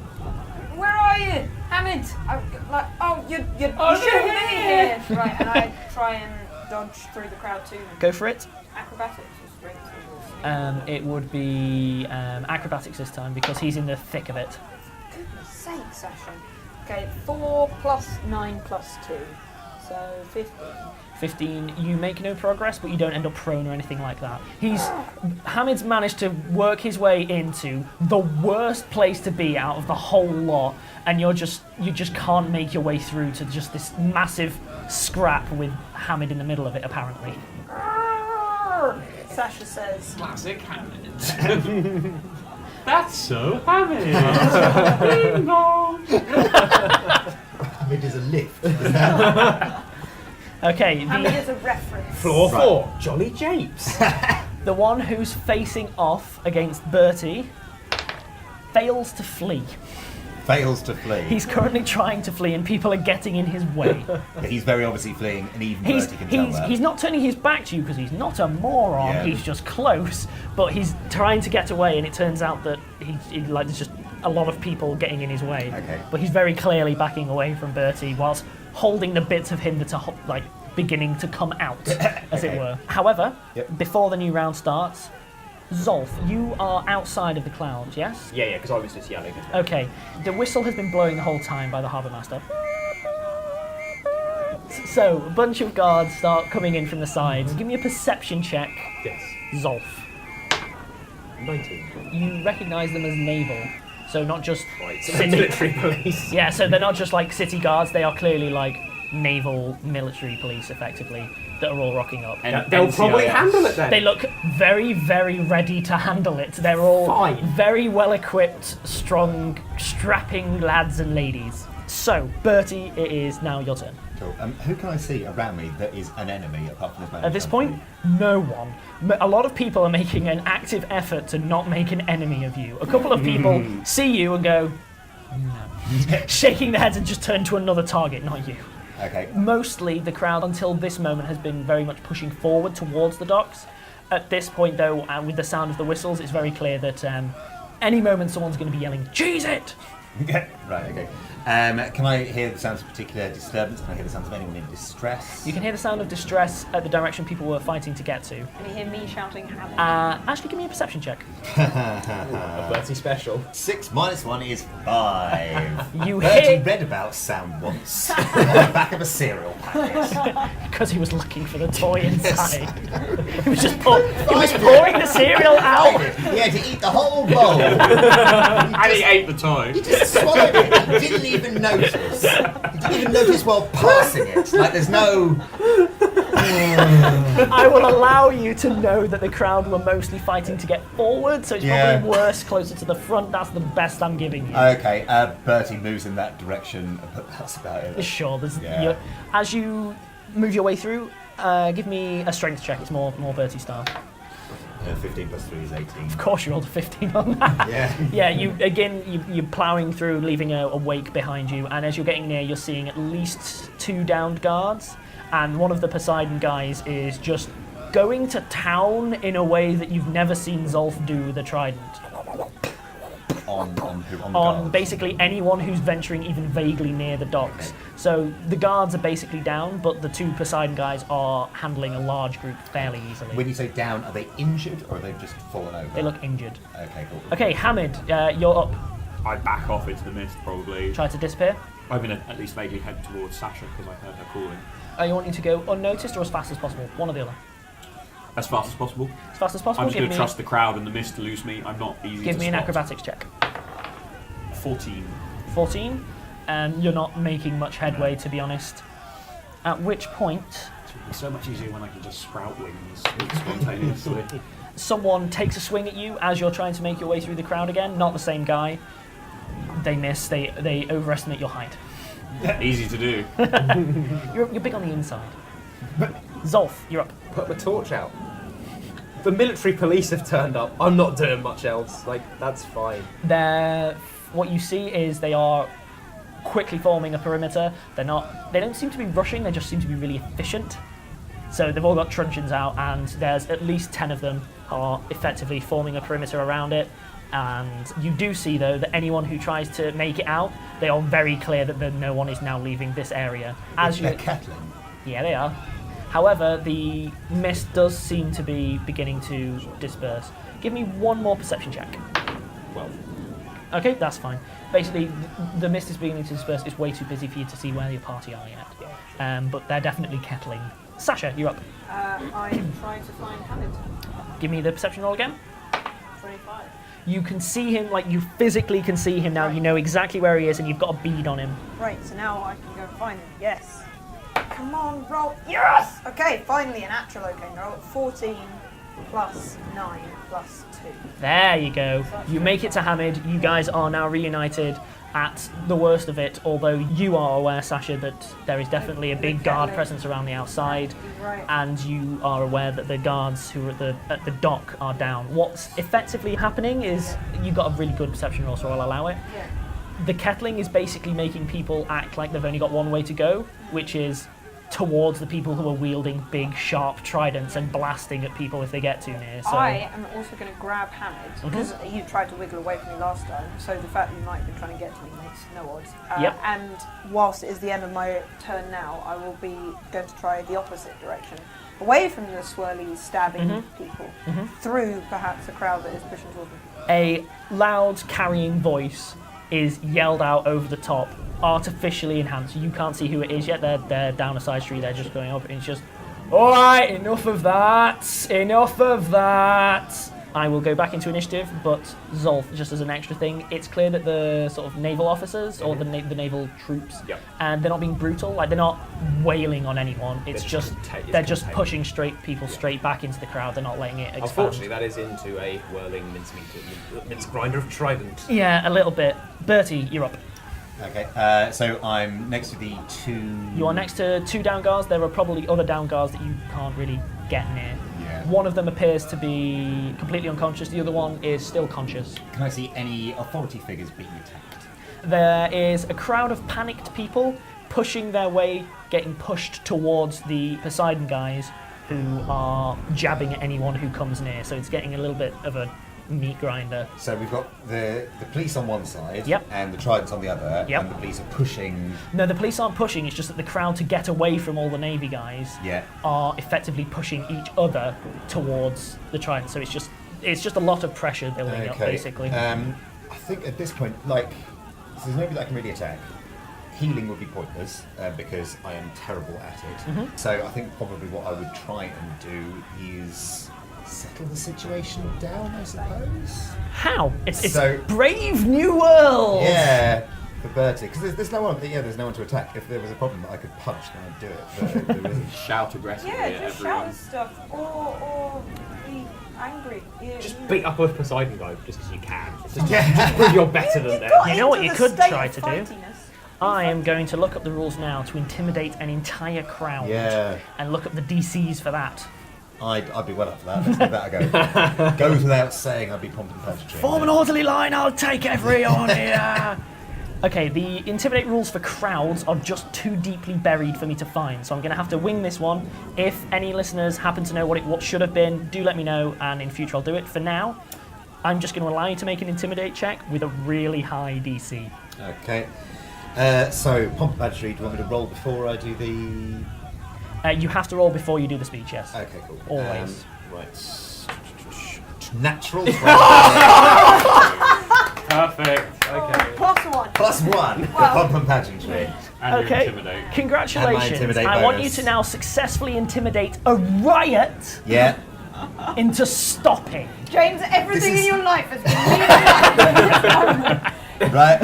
Where are you? Hamid! You Oh, shouldn't no. be here! Right, and I try and dodge through the crowd too. Go for it. Acrobatics or strength or It would be acrobatics this time because he's in the thick of it. goodness sake, Sasha. Okay, 4 plus 9 plus 2. So 15. 15. You make no progress, but you don't end up prone or anything like that. Hamid's managed to work his way into the worst place to be out of the whole lot, and you just can't make your way through to just this massive scrap with Hamid in the middle of it, apparently. Sasha says, Classic Hamid. That's so Hamid. Ding dong. Hamid is a lift. Okay, Hamid is a reference. Floor 4, Jolly Japes. the one who's facing off against Bertie fails to flee. Fails to flee. He's currently trying to flee, and people are getting in his way. He's very obviously fleeing, and even He's Bertie can tell that. he's not turning his back to you because he's not a moron. Yeah. He's just close, but he's trying to get away, and it turns out that there's just a lot of people getting in his way. Okay. But he's very clearly backing away from Bertie whilst holding the bits of him that are beginning to come out, as it Okay. were. However, Yep. before the new round starts, Zolf, you are outside of the clouds, yes? Yeah, because I was just yelling. as well. Okay, the whistle has been blowing the whole time by the harbour master. So, a bunch of guards start coming in from the sides. Give me a perception check, Yes. Zolf. 19. You recognise them as naval, so not just Right, so city. military police. Yeah, so they're not just like city guards, they are clearly like naval military police, effectively, that are all rocking up. And They'll probably NCIS. handle it then. They look very, very ready to handle it. They're all Fine. very well equipped, strong, strapping lads and ladies. So, Bertie, it is now your turn. Cool. Who can I see around me that is an enemy apart from this man? At this point, no one. A lot of people are making an active effort to not make an enemy of you. A couple of people see you and go, no. Shaking their heads and just turn to another target, not you. Okay. Mostly the crowd until this moment has been very much pushing forward towards the docks. At this point, though, with the sound of the whistles, it's very clear that any moment someone's going to be yelling, "Cheese it!" Right, okay. Can I hear the sounds of particular disturbance? Can I hear the sounds of anyone in distress? You can hear the sound of distress at the direction people were fighting to get to. Can you hear me shouting Hamid? Actually, give me a perception check. A Bertie special. 6 minus 1 is 5. You Bertie hit read about sound once on the back of a cereal packet. because he was looking for the toy inside. He was just pouring the cereal out. He had to eat the whole bowl. And he ate the toy. He just swallowed it. He didn't even notice. He didn't even notice while passing it. Like there's no. I will allow you to know that the crowd were mostly fighting to get forward, so it's probably worse closer to the front. That's the best I'm giving you. Okay, Bertie moves in that direction, but that's about it. Sure. As you move your way through, give me a strength check. It's more Bertie style. 15 plus 3 is 18. Of course, you rolled a 15 on that. Yeah. You're ploughing through, leaving a wake behind you, and as you're getting near, you're seeing at least 2 downed guards, and one of the Poseidon guys is just going to town in a way that you've never seen Zolf do with a trident. On who? On the guards? Basically anyone who's venturing even vaguely near the docks. So the guards are basically down, but the 2 Poseidon guys are handling a large group fairly easily. When you say down, are they injured or are they just fallen over? They look injured. Okay, cool. Okay, Hamid, you're up. I back off into the mist, probably. Try to disappear. I'm going to at least vaguely head towards Sasha because I heard her calling. You want you to go unnoticed or as fast as possible? One or the other. As fast as possible. As fast as possible. I'm just going to trust the crowd and the mist to lose me. I'm not easy to Give me an spot. acrobatics check. 14. 14, and you're not making much headway, to be honest. At which point, It's so much easier when I can just sprout wings spontaneously. someone takes a swing at you as you're trying to make your way through the crowd again. Not the same guy. They miss. They overestimate your height. Easy to do. You're big on the inside. Zolf, you're up. Put my torch out. The military police have turned up. I'm not doing much else. Like, that's fine. What you see is they are quickly forming a perimeter. They don't seem to be rushing. They just seem to be really efficient. So they've all got truncheons out, and there's at least 10 of them are effectively forming a perimeter around it. And you do see, though, that anyone who tries to make it out, they are very clear that no one is now leaving this area. They're kettling. Yeah, they are. However, the mist does seem to be beginning to disperse. Give me one more perception check. 12. Okay, that's fine. Basically, the mist is beginning to disperse. It's way too busy for you to see where your party are yet. But they're definitely kettling. Sasha, you're up. I'm trying to find Hamid. Give me the perception roll again. 25. You can see him, like you physically can see him now. Right. You know exactly where he is, and you've got a bead on him. Right, so now I can go and find him. Yes. Come on, roll. Yes! Okay, finally a natural. Okay, roll 14 plus 9 plus 2. There you go. You make it to Hamid. You guys are now reunited at the worst of it, although you are aware, Sasha, that there is definitely a big guard presence around the outside, Right. and you are aware that the guards who are at the dock are down. What's effectively happening is you got a really good perception roll, so I'll allow it. Yeah. The kettling is basically making people act like they've only got one way to go, which is towards the people who are wielding big, sharp tridents and blasting at people if they get too near. So I am also going to grab Hamid because he tried to wiggle away from me last time. So the fact that you might have been trying to get to me makes no odds. Yep. And whilst it is the end of my turn now, I will be going to try the opposite direction, away from the swirly, stabbing people, through perhaps a crowd that is pushing towards me. a loud, carrying voice is yelled out over the top, artificially enhanced. You can't see who it is yet. They're down a side street. They're just going up, and it's just, all right, enough of that. Enough of that. I will go back into initiative, but Zolf, just as an extra thing, it's clear that the sort of naval officers or the naval troops, and they're not being brutal. Like, they're not wailing on anyone. It's they're just pushing people straight back into the crowd. They're not letting it expand. Unfortunately, that is into a whirling mince grinder of trident. Yeah, a little bit. Bertie, you're up. Okay, so I'm next to the two... You are next to two down guards. There are probably other down guards that you can't really get near. Yeah. One of them appears to be completely unconscious. The other one is still conscious. Can I see any authority figures being attacked? There is a crowd of panicked people pushing their way, getting pushed towards the Poseidon guys, who are jabbing at anyone who comes near. So it's getting a little bit of a meat grinder. So we've got the police on one side, Yep. and the Tridents on the other, Yep. and the police are pushing. No, the police aren't pushing. It's just that the crowd, to get away from all the Navy guys, Yeah. are effectively pushing each other towards the Trident. So it's just a lot of pressure building up, basically. I think at this point, like, so there's nobody that can really attack. Healing would be pointless because I am terrible at it. So I think probably what I would try and do is settle the situation down, I suppose. How? It's So- brave new world. Yeah, for Bertie, because there's no one. Yeah, there's no one to attack. If there was a problem that I could punch, then I'd do it. But there isn't. Shout aggressively Yeah, at just everyone. shout stuff or be angry. Yeah. Just beat up a Poseidon guy just because you can. Just Yeah. prove you're better than them. You know what you could try to do? do? I am going to look up the rules now to intimidate an entire crowd. Yeah. And look up the DCs for that. I'd be well up for that. Let's give that a go. Goes without saying, I'd be pomp and pageantry. Form an orderly line, I'll take everyone here. Okay, the intimidate rules for crowds are just too deeply buried for me to find, so I'm going to have to wing this one. If any listeners happen to know what should have been, do let me know, and in future I'll do it. For now, I'm just going to allow you to make an intimidate check with a really high DC. Okay. So pomp and pageantry. Do you want me to roll before I do the? You have to roll before you do the speech, yes. Okay, cool. Always. Right. Natural 20. Perfect. Okay. +1. +1 for pomp and pageantry. And you Okay, intimidate. congratulations. intimidate I want you bonus. to now successfully intimidate a riot Yeah. into stopping. James, everything This is- in your life has been Right.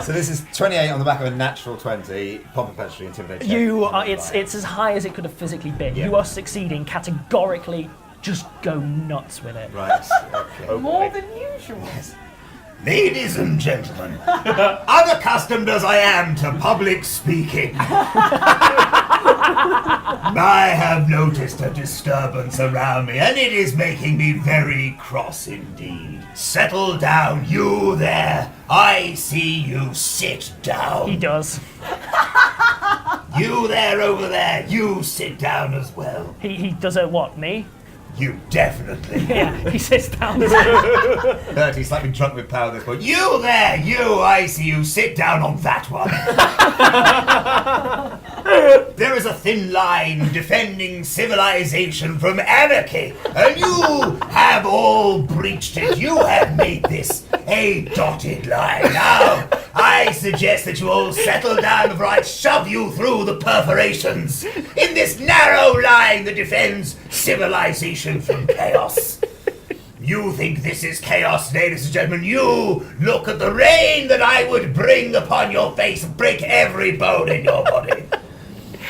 So this is 28 on the back of a natural 20. Pomp and pageantry, intimidate. check. You are, it's as high as it could have physically been. Yeah. You are succeeding categorically. Just go nuts with it. Right. Okay. more than usual. Ladies and gentlemen, unaccustomed as I am to public speaking, I have noticed a disturbance around me, and it is making me very cross indeed. Settle down, you there. I see you. Sit He down. does. You there over there, you sit down as well. He does it. What, me? You definitely. Yeah, he sits down. Bertie's slightly drunk with power at this point. You there, you, I see you. Sit down on that one. There is a thin line defending civilization from anarchy, and you have all breached it. You have made this a dotted line. Now, I suggest that you all settle down before I shove you through the perforations in this narrow line that defends civilization from chaos. You think this is chaos, ladies and gentlemen? You look at the rain that I would bring upon your face and break every bone in your body.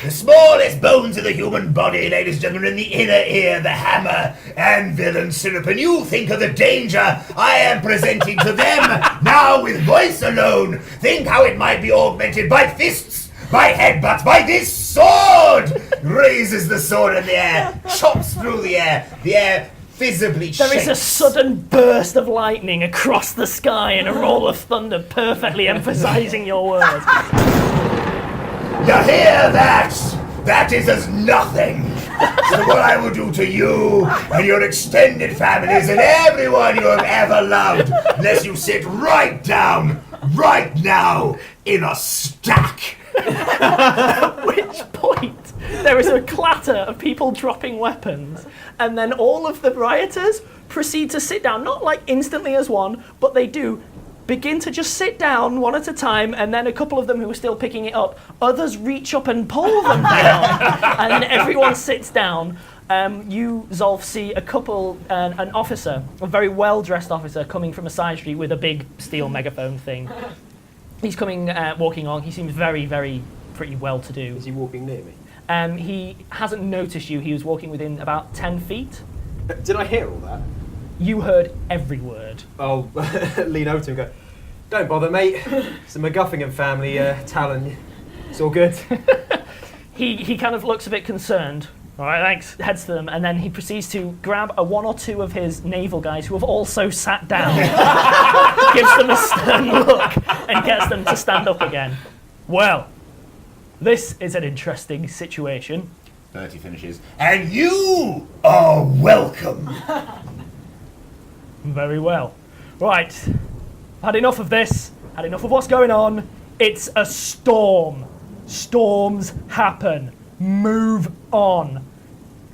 The smallest bones of the human body, ladies and gentlemen, in the inner ear, the hammer, anvil and syrup, and you think of the danger I am presenting to them now with voice alone. Think how it might be augmented by fists, by headbutts, by this sword! Raises the sword in the air, chops through the air visibly shakes. There is a sudden burst of lightning across the sky and a roll of thunder, perfectly emphasizing your words. You hear that? That is as nothing to what I will do to you and your extended families and everyone you have ever loved, unless you sit right down, right now, in a stack. At which point, there is a clatter of people dropping weapons, and then all of the rioters proceed to sit down, not like instantly as one, but they do begin to just sit down one at a time, and then a couple of them who are still picking it up, others reach up and pull them down, and then everyone sits down. You, Zolf, see a couple, an officer, a very well-dressed officer, coming from a side street with a big steel megaphone thing. He's coming, walking along. He seems very, very pretty well-to-do. Is he walking near me? He hasn't noticed you. He was walking within about 10 feet. Did I hear all that? You heard every word. I'll lean over to him and go, don't bother, mate. It's the MacGuffingham family talent. It's all good. He kind of looks a bit concerned. All right, thanks. Heads to them, and then he proceeds to grab one or two of his naval guys who have also sat down, gives them a stern look, and gets them to stand up again. Well, this is an interesting situation. Bertie finishes. And you are welcome. Very well. Right. Had enough of this. Had enough of what's going on. It's a storm. Storms happen. Move on.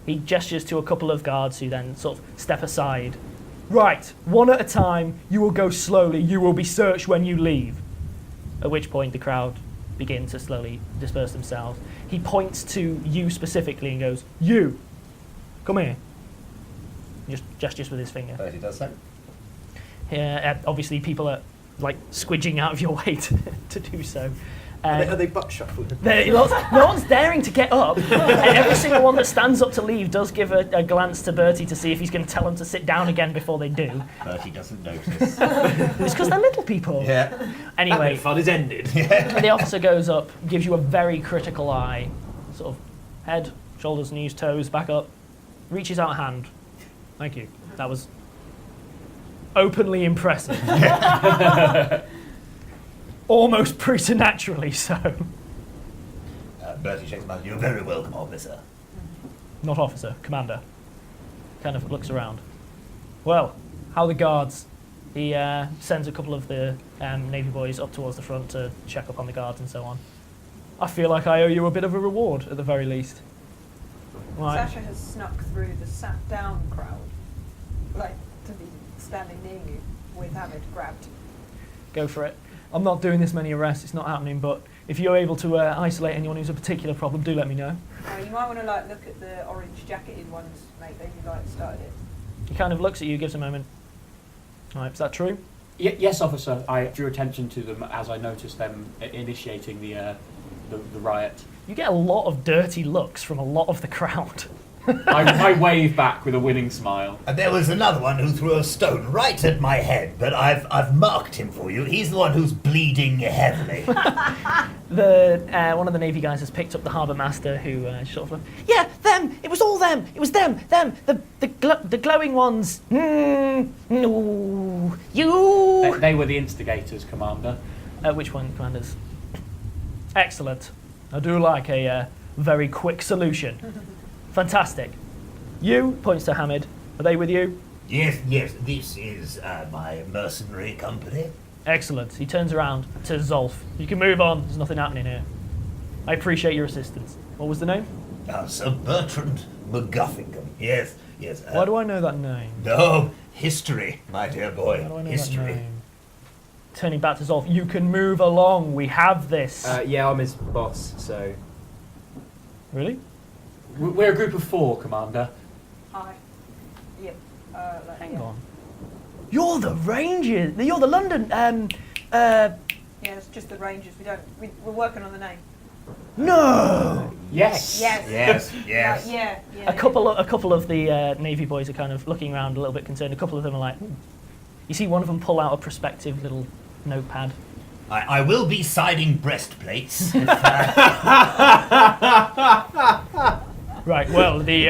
He gestures to a couple of guards who then sort of step aside. Right, one at a time. You will go slowly. You will be searched when you leave. At which point the crowd begin to slowly disperse themselves. He points to you specifically and goes, "You, come here." Just gestures with his finger. Bertie does so. Obviously, people are like squidging out of your way to do so. Are they butt shuffling? No one's daring to get up, and every single one that stands up to leave does give a glance to Bertie to see if he's going to tell them to sit down again before they do. Bertie doesn't notice. It's because they're little people. Yeah. Anyway, Fun is ended. the officer goes up, gives you a very critical eye, sort of head, shoulders, knees, toes, back up, reaches out a hand. Thank you. That was openly impressive. Almost preternaturally so. Bertie shakes him out. You're very welcome, officer. Not officer, commander. Kind of looks around. Well, how are the guards? He sends a couple of the Navy boys up towards the front to check up on the guards and so on. I feel like I owe you a bit of a reward, at the very least. Right. Sasha has snuck through the sat-down crowd, like to be standing near you with Hamid grabbed. Go for it. I'm not doing this many arrests, it's not happening, but if you're able to isolate anyone who's a particular problem, do let me know. You might want to like look at the orange jacketed ones, mate. They like started it. He kind of looks at you, gives a moment. Alright, is that true? Yes, officer. I drew attention to them as I noticed them initiating the riot. You get a lot of dirty looks from a lot of the crowd. I wave back with a winning smile. And there was another one who threw a stone right at my head, but I've marked him for you. He's the one who's bleeding heavily. One of the Navy guys has picked up the harbour master, who sort of, yeah, them. It was all them. It was them. The glowing ones. No, you. They were the instigators, Commander. Which one, commanders? Excellent. I do like a very quick solution. Fantastic. You, points to Hamid, are they with you? Yes, this is my mercenary company. Excellent. He turns around to Zolf. You can move on, there's nothing happening here. I appreciate your assistance. What was the name? Sir Bertrand MacGuffingham. Yes. Why do I know that name? No, history, my dear boy. Why do I know History. that name? Turning back to Zolf, you can move along, we have this. Yeah, I'm his boss, so... Really? We're a group of 4, Commander. Hi. Yep. Hang on. You're the Rangers. You're the London. Yeah, it's just the Rangers. We're working on the name. No. Yes. Yes. Yeah. A couple of the Navy boys are kind of looking around a little bit concerned. A couple of them are like, you see one of them pull out a prospective little notepad. I will be siding breastplates. Right, well, the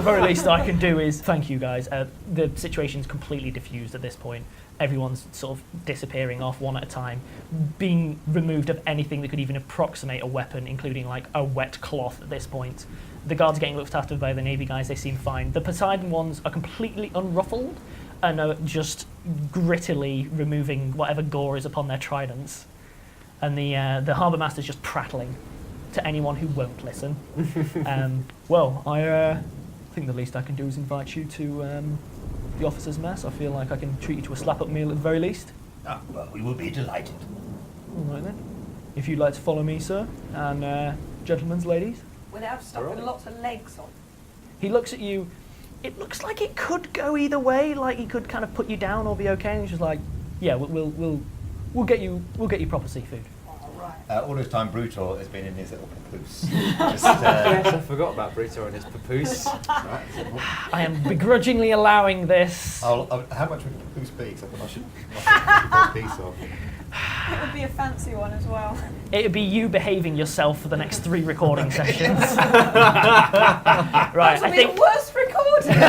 very least I can do is thank you guys. The situation's completely diffused at this point. Everyone's sort of disappearing off one at a time, being removed of anything that could even approximate a weapon, including like a wet cloth at this point. The guards are getting looked after by the Navy guys, they seem fine. The Poseidon ones are completely unruffled and are just grittily removing whatever gore is upon their tridents. And the harbour master's just prattling to anyone who won't listen. Well, I think the least I can do is invite you to the officers' mess. I feel like I can treat you to a slap-up meal at the very least. Well, we will be delighted. All right then. If you'd like to follow me, sir, and gentlemen, ladies. Will it have stuff with lots of legs on? He looks at you. It looks like it could go either way. Like he could kind of put you down or be okay. And he's just like, yeah, we'll get you proper seafood. All this time, Brutor has been in his little papoose. Yes, I forgot about Bruto and his papoose. I am begrudgingly allowing this. How much would a papoose be? Because I should a piece of. It would be a fancy one as well. It would be you behaving yourself for the next 3 recording sessions. Right, I think worst recording.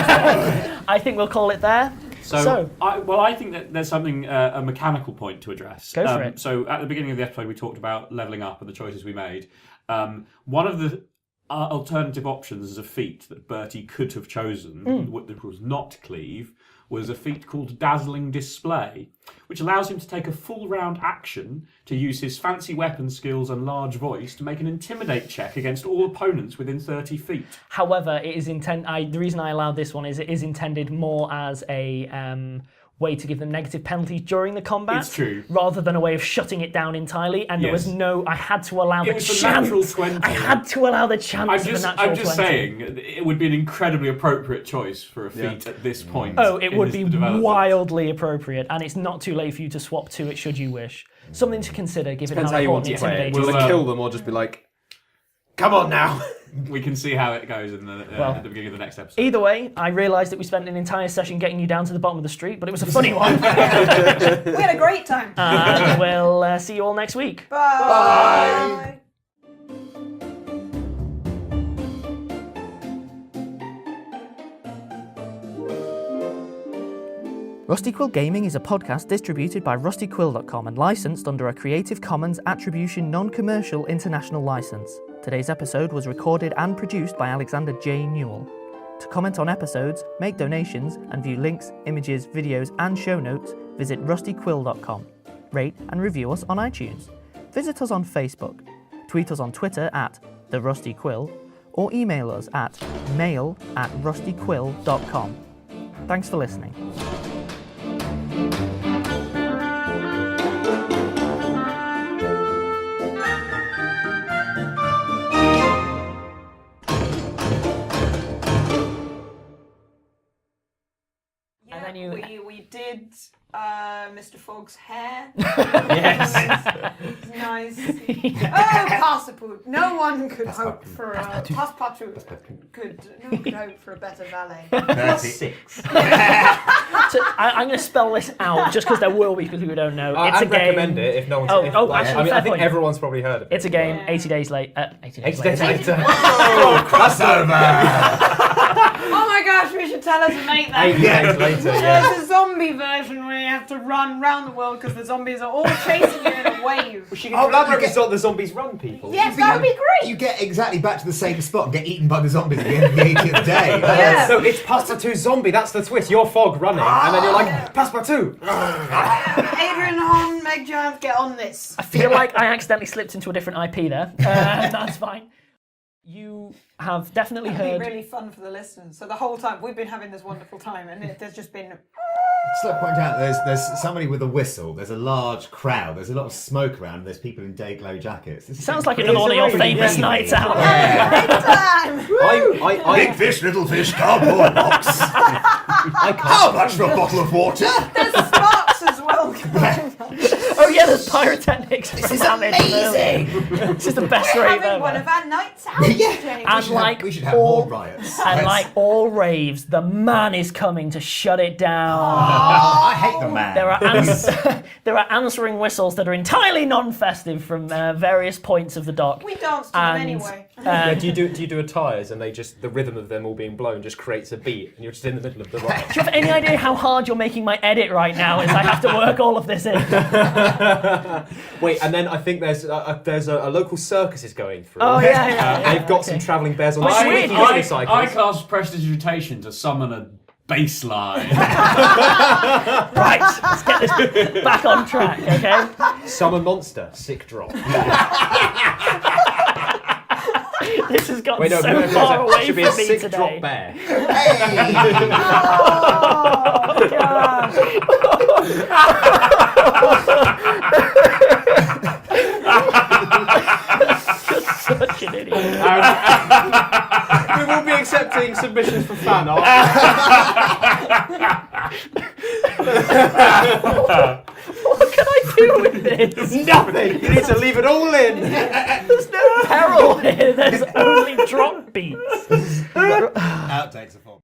I think we'll call it there. I think that there's something, a mechanical point to address. Go for it. So at the beginning of the episode, we talked about levelling up and the choices we made. One of the Our alternative options as a feat that Bertie could have chosen, which was not cleave, was a feat called Dazzling Display, which allows him to take a full round action to use his fancy weapon skills and large voice to make an intimidate check against all opponents within 30 feet. However, it is the reason I allowed this one is it is intended more as a way to give them negative penalties during the combat. It's true. Rather than a way of shutting it down entirely. And there was I had to allow the was a chance. natural 20. I had to allow the chance of a natural 20. I'm just saying, it would be an incredibly appropriate choice for a feat at this point. Oh, it would be development. wildly appropriate, and it's not too late for you to swap to it should you wish. Something to consider, given Depends how how you want important to play it. intimidating Do you is. want to kill them or just be like, come on now? We can see how it goes in at the beginning of the next episode. Either way, I realised that we spent an entire session getting you down to the bottom of the street, but it was a funny one. We had a great time. And we'll see you all next week. Bye. Rusty Quill Gaming is a podcast distributed by rustyquill.com and licensed under a Creative Commons Attribution Non-Commercial International License. Today's episode was recorded and produced by Alexander J. Newall. To comment on episodes, make donations, and view links, images, videos, and show notes, visit rustyquill.com. Rate and review us on iTunes. Visit us on Facebook. Tweet us on Twitter at @TheRustyQuill, or email us at mail@rustyquill.com. Thanks for listening. We did Mr. Fogg's hair. Yes. Nice. Oh, passport. No one could hope for a passport. No one could hope for a better valet. +6. So I'm going to spell this out just because there will be people who don't know. It's a game. recommend it if no one's. Actually, I fair think point. everyone's probably heard of it. It's a game. Yeah. 80 days late. 80 days 80 days later. later. Oh, crossover! Oh my gosh, we should tell us to make that. 80 days later, yeah. There's a zombie version where you have to run around the world because the zombies are all chasing you in a wave. She can Oh, collaborate you with get- the zombies run people. Yes, that would be great. You get exactly back to the same spot and get eaten by the zombies at the end of the 80th day. Yeah. So it's Passepartout zombie, that's the twist. You're Fog running, and then you're like, Passepartout! Adrian Hahn, Meg Giant, get on this. I feel like I accidentally slipped into a different IP there. That's fine. You have definitely It'd heard. be really fun for the listeners. So the whole time we've been having this wonderful time, and there's just been. Just like to point out, there's somebody with a whistle, there's a large crowd, there's a lot of smoke around, and there's people in day glow jackets. This is Sounds like it's another one of your really famous wavy. nights out. Time. Big fish, little fish, cardboard box. How much for a bottle of water? There's sparks as well. Oh yeah, there's pyrotechnics. This is amazing. This is the best We're rave having one ever. of our nights out. Yeah. James. And like we should have all, more riots. and like all raves, the man is coming to shut it down. I hate the man. There are answering whistles that are entirely non-festive from various points of the dock. We danced to them anyway. Do you do attires and the rhythm of them all being blown just creates a beat and you're just in the middle of the riot? Do you have any idea how hard you're making my edit right now as I have to work all of this in? Wait, and then I think there's a local circus is going through. Oh, yeah. They've got some travelling bears on the Which street. weird. You got any I cycles? cast prestidigitation to summon a bass line. Right, let's get this back on track, okay? Summon monster, sick drop. This has gotten Wait, no, so far it away should be from a me sick today. drop bear. Oh, God. Such an idiot. We will be accepting submissions for fan art. What can I do with this? Nothing. You need to leave it all in. There's no peril here. There's only drop beats. Outtakes are fun.